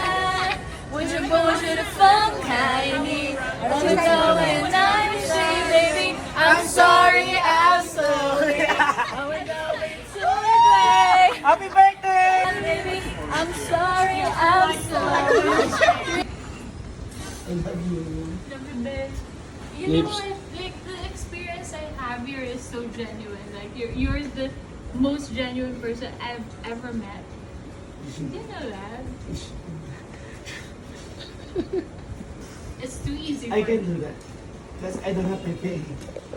Bonjour的放开你，我们都会耐心，baby。I'm sorry, I'm sorry. I will always do it right. Happy birthday. Baby, I'm sorry, I'm sorry. Love you, Ben. You know what? Like the experience I have here is so genuine. Like you're the most genuine person I've ever met. Did you know that? It's too easy. I can do that. Because I don't have to pay.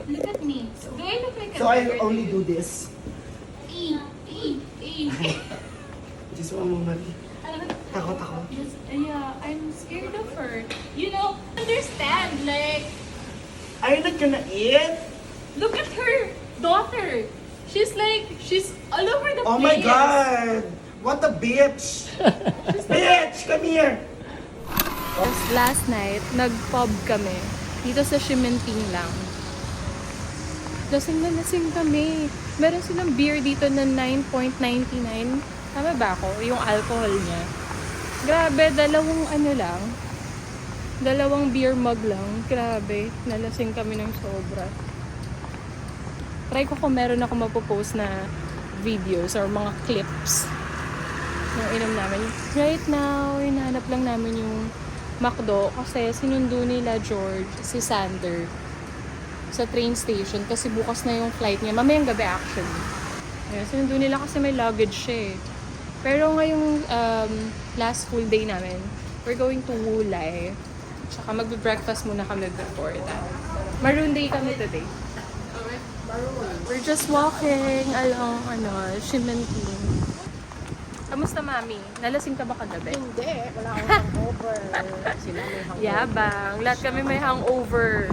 Look at me. Do I look like a So I beggar to only you? do this. Just one moment. Takot ako. Yeah, I'm scared of her. You know, understand, like, Are you not gonna eat? look at her daughter. She's all over the Oh place. my God! What a bitch! Bitch! Come here! Last night, nag-pub kami. Dito sa Shimenting lang. Lasing na lasing kami. Meron silang beer dito na 9.99. Tama ba ako? Yung alcohol niya. Grabe, dalawang beer mug lang. Grabe, nalasing kami ng sobra. Try ko kung meron ako mapopost na videos or mga clips ng inom namin. Right now, hinahanap lang namin yung McDo kasi sinundo nila George, si Sander sa train station kasi bukas na yung flight niya. Mamayang gabi actually. Ayan, sinundo nila kasi may luggage siya eh. Pero ngayong last full day namin, we're going to Wulay. Tsaka magbe-breakfast muna kami before that. Maroon day kami today. We're just walking along Shimenting. Kamusta, Mami? Nalasing ka ba kagabi? Hindi, wala akong hangover. Sila may hangover. Yabang. Lahat kami may hangover.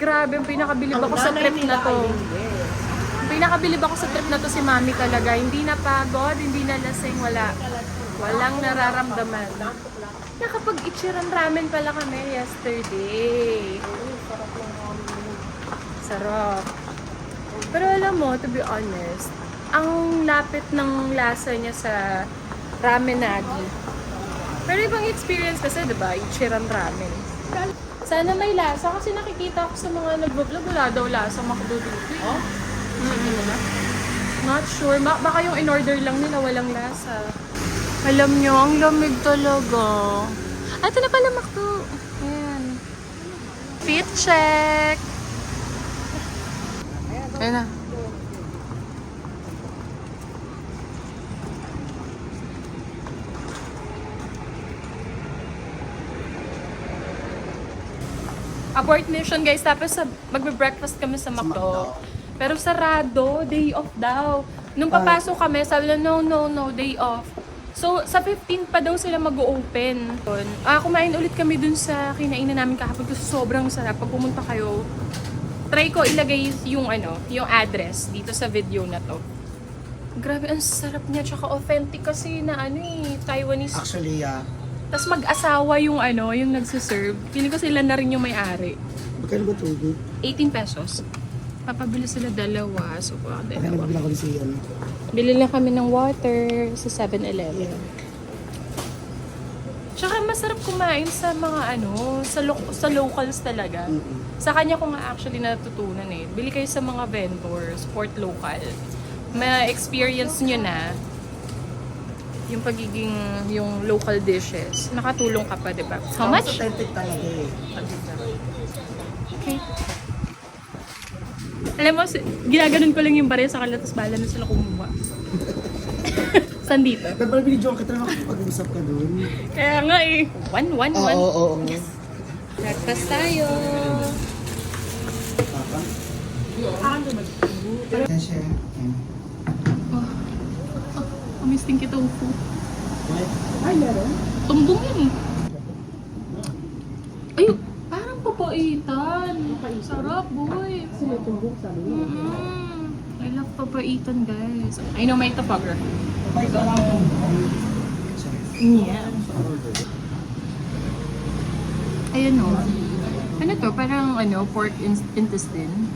Grabe, yung pinakabilib ako sa trip na to. Pinakabilib ako sa trip na to si Mami talaga. Hindi na pagod, hindi na lasing, wala. Walang nararamdaman. Nakapag-ichiran ramen pala kami yesterday. Sarap. Pero alam mo, to be honest, ang lapit ng lasa niya sa ramen nagi. Pero ibang experience kasi, diba? Ichiran ramen. Sana may lasa kasi nakikita ko sa mga nagbablog, wala daw lasa McDo dito. Not sure. Baka yung in-order lang nila, walang lasa. Alam nyo, ang lamig talaga. Ito na pala, Makdo. Ayan. Fit check. Ayan na. Abort mission guys, tapos magbe-breakfast kami sa McDo. Pero sarado, day off daw. Nung papasok kami, sabi na no, day off. So, sa 15 pa daw sila mag-open. Kumain ulit kami dun sa kinainan namin kahapon kasi sobrang sarap. Pag pumunta kayo, try ko ilagay yung address dito sa video na to. Grabe, ang sarap niya. Tsaka authentic kasi na Taiwanese. Actually, Tapos mag-asawa yung yung nagsiserve. Feeling ko sila na rin yung may-ari. magkano ba ito? 18 pesos. Papabili sila dalawa. So, dalawa. Bilang ko rin siya. Bili lang kami ng water sa 7-Eleven. Tsaka masarap kumain sa mga sa locals talaga. Sa kanya ko nga actually natutunan eh. Bili kayo sa mga vendors, support local. Ma-experience nyo na yung pagiging, yung local dishes. Nakatulong ka pa, di ba? How much? Authentic talaga eh. Okay. Alam mo, ginaganon ko lang yung barya sa kanila, tapos bahala na sila kumuha. Saan dito? Pero pala binidyoan kita na makapag-usap ka dun. Kaya nga eh. One. Oo. Breakfast tayo. Siya. Amisting kita upo. Ay, meron? Tumbong yan. Ay, parang papaitan. Sarap, boy. Sila tumbok, sabi mo. I love papaitan, guys. I know my topography. Yeah. Ayan o. Ano to? Parang pork intestine.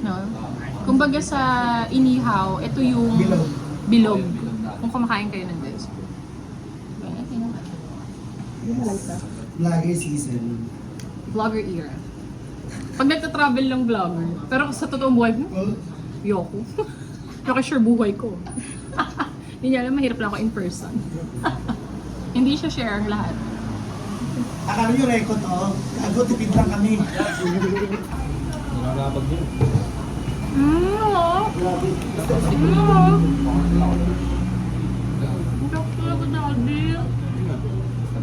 No? Kumbaga sa inihaw, ito yung bilog. Kung kumakain kayo ng this. Vlogger season. Vlogger era. Pag nagta-travel lang vlogger. Pero sa totoong buhay mo, yoko. Yoko sure buhay ko. Hindi niya alam, mahirap lang ako in person. Hindi siya share ang lahat. Akala nyo record Gago, tipid lang kami. Nakakapag yun.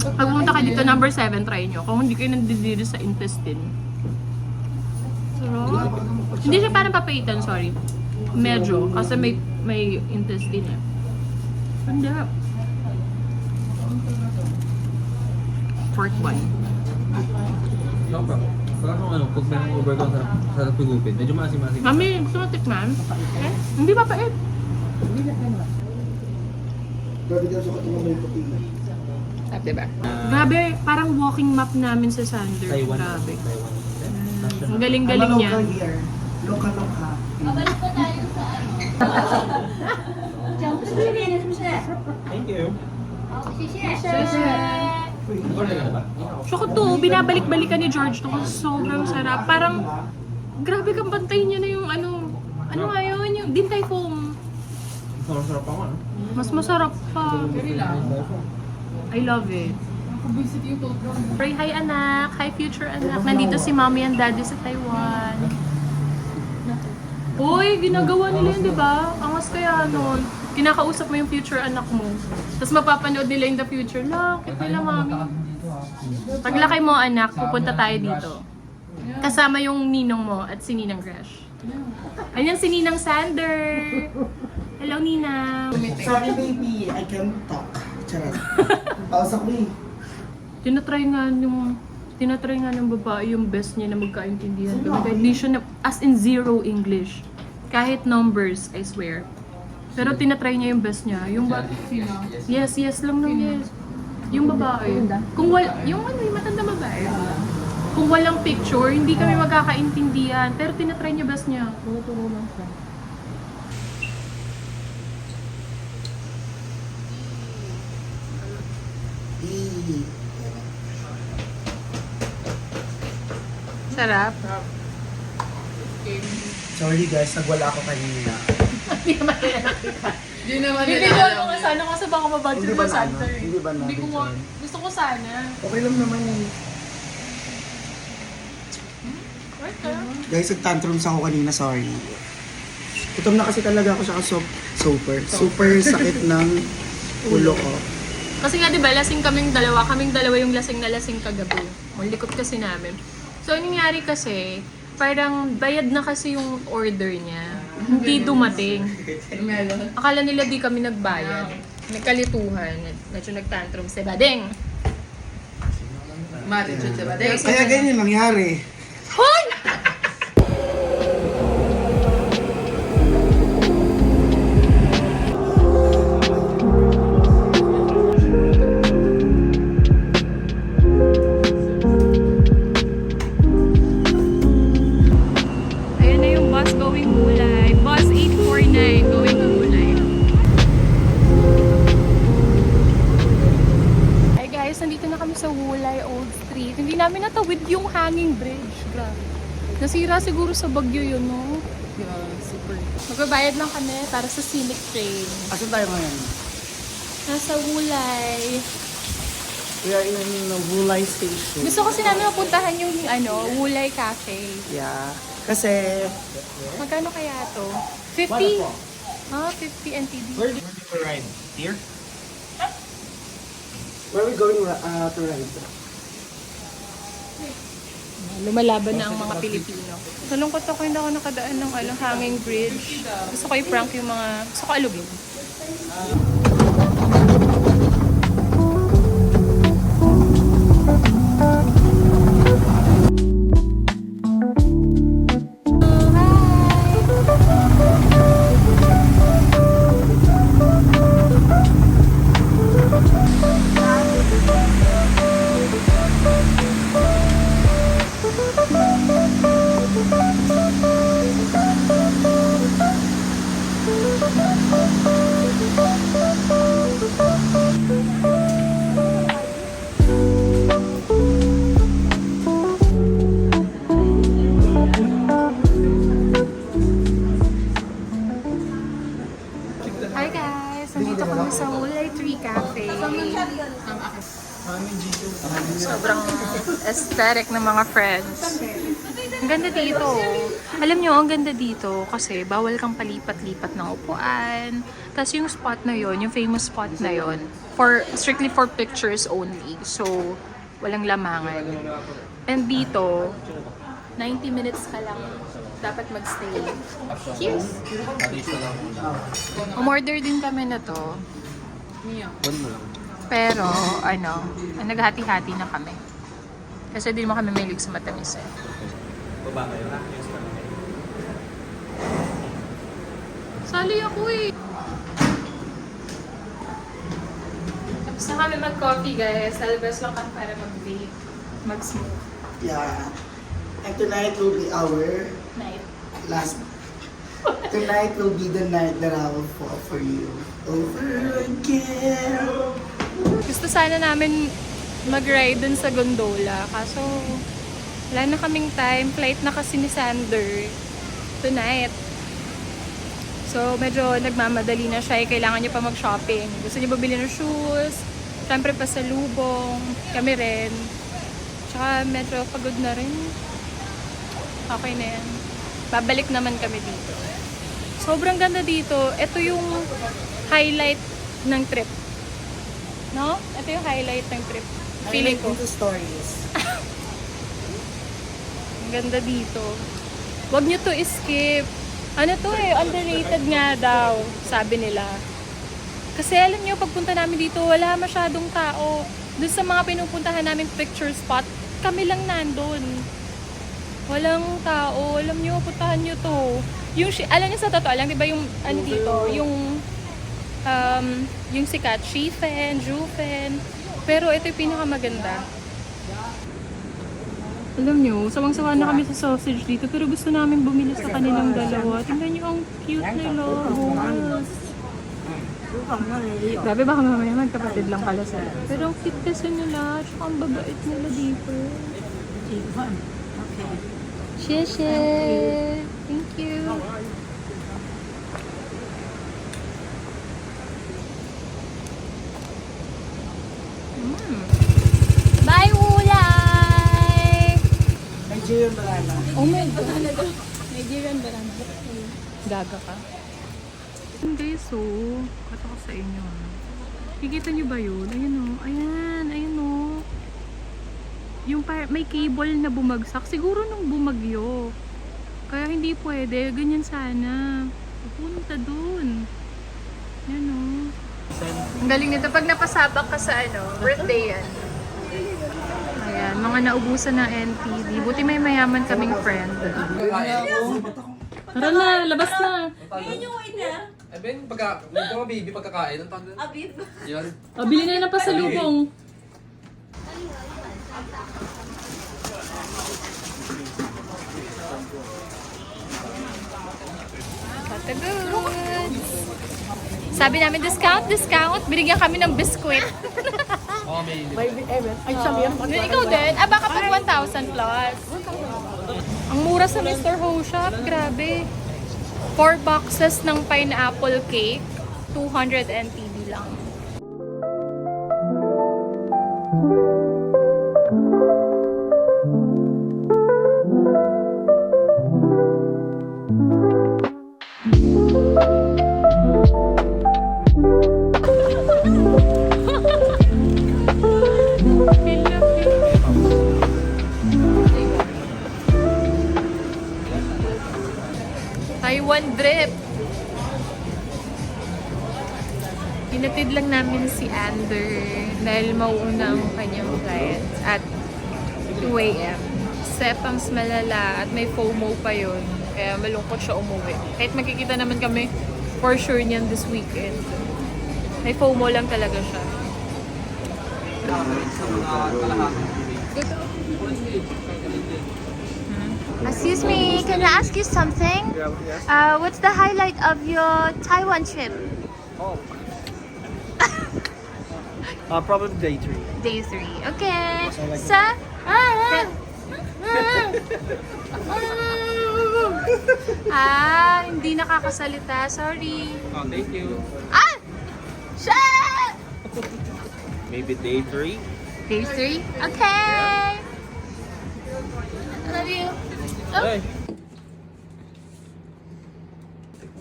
Pag pumunta ka dito, number 7, try nyo. Kung hindi kayo nandidiri sa intestine. Sarap. Hindi siya parang papaitan, sorry. Medyo. Kasi may intestine eh. Hindi. Pork bun. Saka pag may over ka sa pigupin, medyo maasim-asim. Mami, gusto mo tikman? Hindi papait. Grabe daw sukat mo may puti. Diba? Grabe, parang walking map namin sa Sander. Taiwan. Grabe. Taiwan. Ang galing-galing niya. Local here. Local. Thank you. Order ka na ba? Tsaka to, binabalik-balikan ni George to kasi sobrang sarap. Parang, grabe kang bantayin niya na yung ano nga yun, yung Din Tai Fung. Sarap ako, no? Mas masarap pa. I love it. Pray, hi anak. Hi future anak. Nandito si mommy and daddy sa Taiwan. Uy, ginagawa nila yun, di ba? Angas kaya nun. Kinakausap mo yung future anak mo. Tapos mapapanood nila in the future. Lakit nila, mami. Paglaki mo, anak, pupunta tayo dito. Kasama yung ninong mo at si Ninang Crash. Ayan si Ninang Sander. Hello, Ninang. Sorry baby, I can't talk. Charot. Pausak mo eh. Tinatry nga ng babae yung best niya na magkaintindihan kami. Kahit di siya as in zero English. Kahit numbers, I swear. Pero tinatry niya yung best niya. Yung yes lang nung yes. Yung babae. Kung yung matanda babae. Kung walang picture, hindi kami magkakaintindihan. Pero tinatry niya best niya. Turo lang siya. Sarap. Sorry guys, nagwala ako kanina. Yun naman nila Bibidyoan alam ko nga yun. sana kasi baka mabudget Hindi mo ba sa na, Hunter. hindi ba na Hindi ko bidyoan? gusto ko sana. Okay lang naman eh. Guys, nag-tantrums ako kanina, sorry. Gutom na kasi talaga ako siya super sakit ng ulo ko. Kasi nga 'di ba, lasing kaming dalawa yung lasing na lasing kagabi. Malikot kasi namin. So ang nangyari kasi, parang bayad na kasi yung order niya. Hindi dumating. Meron. Akala nila di kami nagbayad. Nagkalituhan. Medyo nagtantrum si Bading. Matitude sa bade. Kaya ganyan nangyari. Hoy! Ayan na yung bus going Hulay. Bus 849 going Hulay. Hi guys, nandito na kami sa Hulay Old Street. Hindi namin natawid yung hanging bridge. Grabe. Nasira siguro sa bagyo yun, no? Yeah, super. Magbabayad lang kami para sa scenic train. Asan tayo ngayon? Nasa Hulay. We are in Wulay Station. Gusto kasi namin mapuntahan yung Hulay Cafe. Yeah. Kasi, Magkano kaya to? 50? Ah, 50 NTD. Where do you ride? Here? where are we going to ride? Lumalaban na ang mga Pilipino. Nalungkot ako, hindi ako nakadaan ng hanging bridge. Gusto ko i-prank yung mga... Gusto ko alugin. Hi guys! Nandito kami sa Hulay Tree Cafe. Sobrang aesthetic ng mga friends. Ang ganda dito. Alam nyo, ang ganda dito kasi bawal kang palipat-lipat ng upuan. Tapos yung spot na yon, yung famous spot na yon, strictly for pictures only. So, walang lamangan. And dito, 90 minutes ka lang dapat magstay. Cheers! Umorder din kami na to. Pero, naghati-hati na kami. Kasi di mo kami mahilig sa matamis eh. Baba kayo. Sali ako eh! Tapos na kami mag-coffee guys. Talabas lang kami para mag-vape. Mag-smoke. Yeah. And tonight will be our Night. last. Tonight will be the night that I will fall for you over again. Gusto sana namin mag-ride dun sa gondola. Kaso, wala na kaming time. Flight na kasi ni Sander tonight. So, medyo nagmamadali na siya. Kailangan niya pa mag-shopping. Gusto niya bumili ng shoes. Siyempre, pasalubong. Kami rin. Tsaka, medyo pagod na rin. Okay na yan. Babalik naman kami dito. Sobrang ganda dito. Ito yung highlight ng trip. No? Ito yung highlight ng trip. Feeling ko. Into stories. Ang ganda dito. Huwag nyo to skip. Ano to eh, underrated nga daw, sabi nila. Kasi alam nyo, pagpunta namin dito, wala masyadong tao. Doon sa mga pinupuntahan namin picture spot, kami lang nandun. Walang tao. Alam nyo, puntahan nyo to. Yung, alam nyo sa totoo lang, di ba yung, ano dito, yung sikat, Shifen, Jufen. Pero ito yung pinakamaganda. Alam nyo, sawang-sawa na kami sa sausage dito, pero gusto namin bumili sa kanilang dalawa. Tingnan nyo, ang cute nila. Bungas. Grabe, baka mamaya magkapatid lang pala sila. Pero ang cute kasi nila, tsaka ang babait nila dito. Okay. Sheshe! Thank you. Bye, Ulay! Nigerian banana. Oh my God. Nigerian banana. Gaga ka. Guys, so, kato ko sa inyo. Kikita niyo ba yun? Ayan o. Ayan, ayan o. Yung may cable na bumagsak. Siguro nung bumagyo. Kaya hindi pwede. Ganyan sana. Pupunta dun. Yan o. Ang galing nito. Pag napasabak ka sa birthday yan. Ayan, mga naubusan ng NTV. Buti may mayaman kaming friend. Tara na, labas na. Eh, Ben, baby, pagkakain, ang tawag doon? Abib. Yun. Bili na yun ng pasalubong. Patagoods! Sabi namin, discount, discount. Binigyan kami ng biskwit. Oo, may Ay, Samir. Ikaw din? Baka pag 1,000 plus. Ang mura sa Mr. Ho Shop. Grabe. 4 boxes ng pineapple cake. 200 NTB lang. Taiwan drip. Pinatid lang namin si Ander dahil mauuna ang kanyang flight at 2 AM. Sepang malala at may FOMO pa yun. Kaya malungkot siya umuwi. Kahit makikita naman kami for sure niyan this weekend. May FOMO lang talaga siya. Excuse me, can I ask you something? What's the highlight of your Taiwan trip? Probably day 3. Day 3. Okay. So, Hindi nakakasalita. Sorry. Oh, thank you. shit! Maybe day 3? Day 3? Okay. I love you. Hey.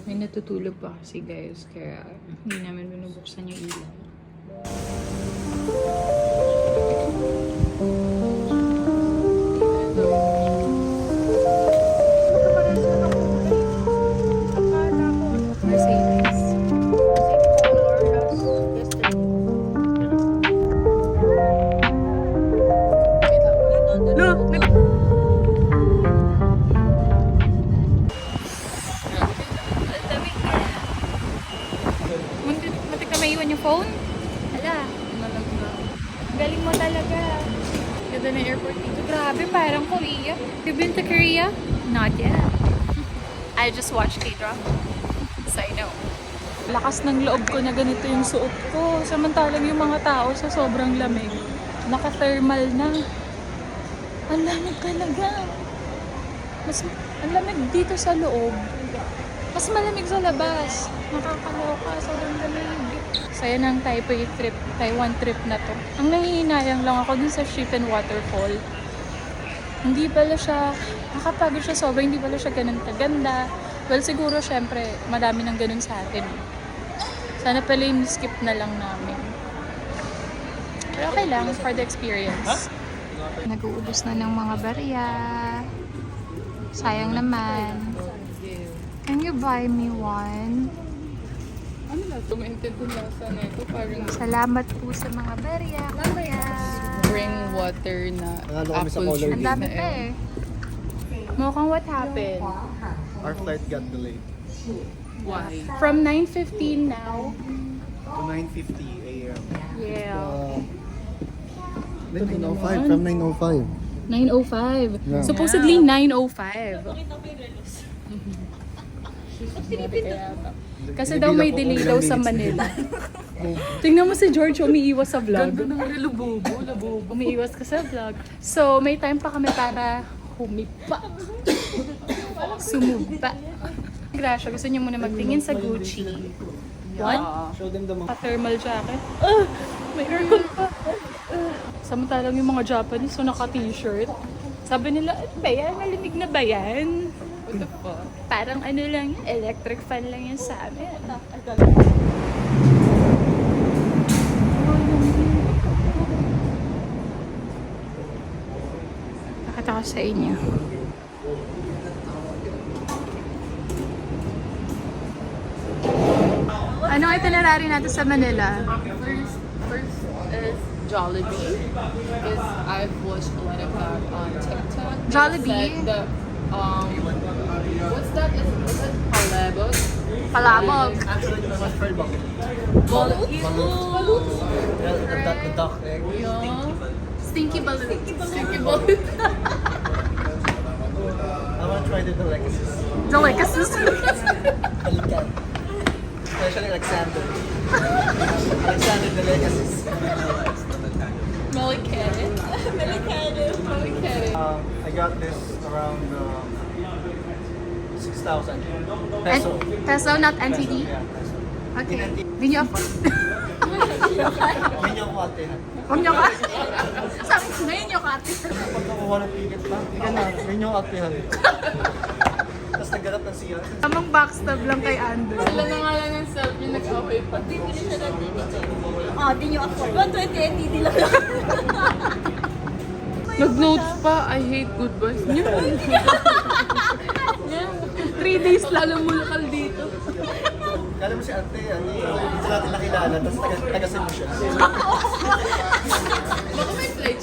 May natutulog pa kasi guys, kaya hindi namin binubuksan yung ilaw. Mercedes. Muntik na maiwan yung phone? Hala. Galing mo talaga. Ganda na airport dito. Grabe, parang Korea. You been to Korea? Not yet. I just watched K-drama. So I know. Lakas ng loob ko na ganito yung suot ko. Samantalang yung mga tao sa sobrang lamig. Naka-thermal na. Ang lamig talaga. Ang lamig dito sa loob. Mas malamig sa labas. Nakakaloka. Sobrang lamig. Saya ng Taiwan trip na to. Ang nangihinayang lang ako dun sa Shifen Waterfall. Hindi pala siya, nakapagod siya sobrang, hindi pala siya ganun kaganda. Well, siguro syempre, madami nang ganun sa atin. Sana pala yung skip na lang namin. Pero okay lang, for the experience. Nag-uubos na ng mga barya. Sayang naman. Can you buy me one? Ano na? Tumaintin ko lasa na ito. Parang Salamat po sa mga barya. spring water na apple juice. Ang dami pa eh. Mukhang what happened? Our flight got delayed Why? From 9:15 now. to 9:50 a.m. Yeah. 9:05, from 9:05. 9:05. Yeah. Supposedly 9:05. Kasi daw may delay daw sa Manila. Tingnan mo si George umiiwas sa vlog. Ganda ng labubo. Umiiwas ka sa vlog. So, may time pa kami para humipa. sumumpa. Gracia, gusto niyo muna magtingin sa Gucci. What? Show them the mga... Thermal jacket. May aircon pa. Samantalang yung mga Japanese, so naka-t-shirt. Sabi nila, ano ba yan? Malamig na ba yan? What the fuck? Parang ano lang yan, electric fan lang yan sa amin. Nakita ko sa inyo. Ano itinerary natin sa Manila? First is Jollibee, because I've watched a lot of that on TikTok. They Jollibee? said the, what's that? Is it palabok? Palabog. Actually, what's for bucket? Balut? The duck egg. Stinky balut. Stinky balut. I want to try the delicacies. Delicacies. Balikan. Especially Alexander. Alexander delicacies. Melikere. I got this around 6,000 peso. Peso, not NTD? Yeah, peso. Okay. Di niyo afford. Ganyan ko ate. Huwag niyo ka. Sabi ko ngayon niyo ka ate. Pag nakuha ng ticket pa, ganyan ko ate. Tapos nagganap ng siya. Tamang backstab lang kay Andrew. Sila na nga lang ng selfie, nag-away pa. Oh, di nyo afford. 120 NTD lang. Nag-notes pa, I hate goodbyes. Yan. 3 days lalo mo lakal dito. Kala mo si ate, hindi natin nakilala, tapos taga-sin mo siya. Baka may flight.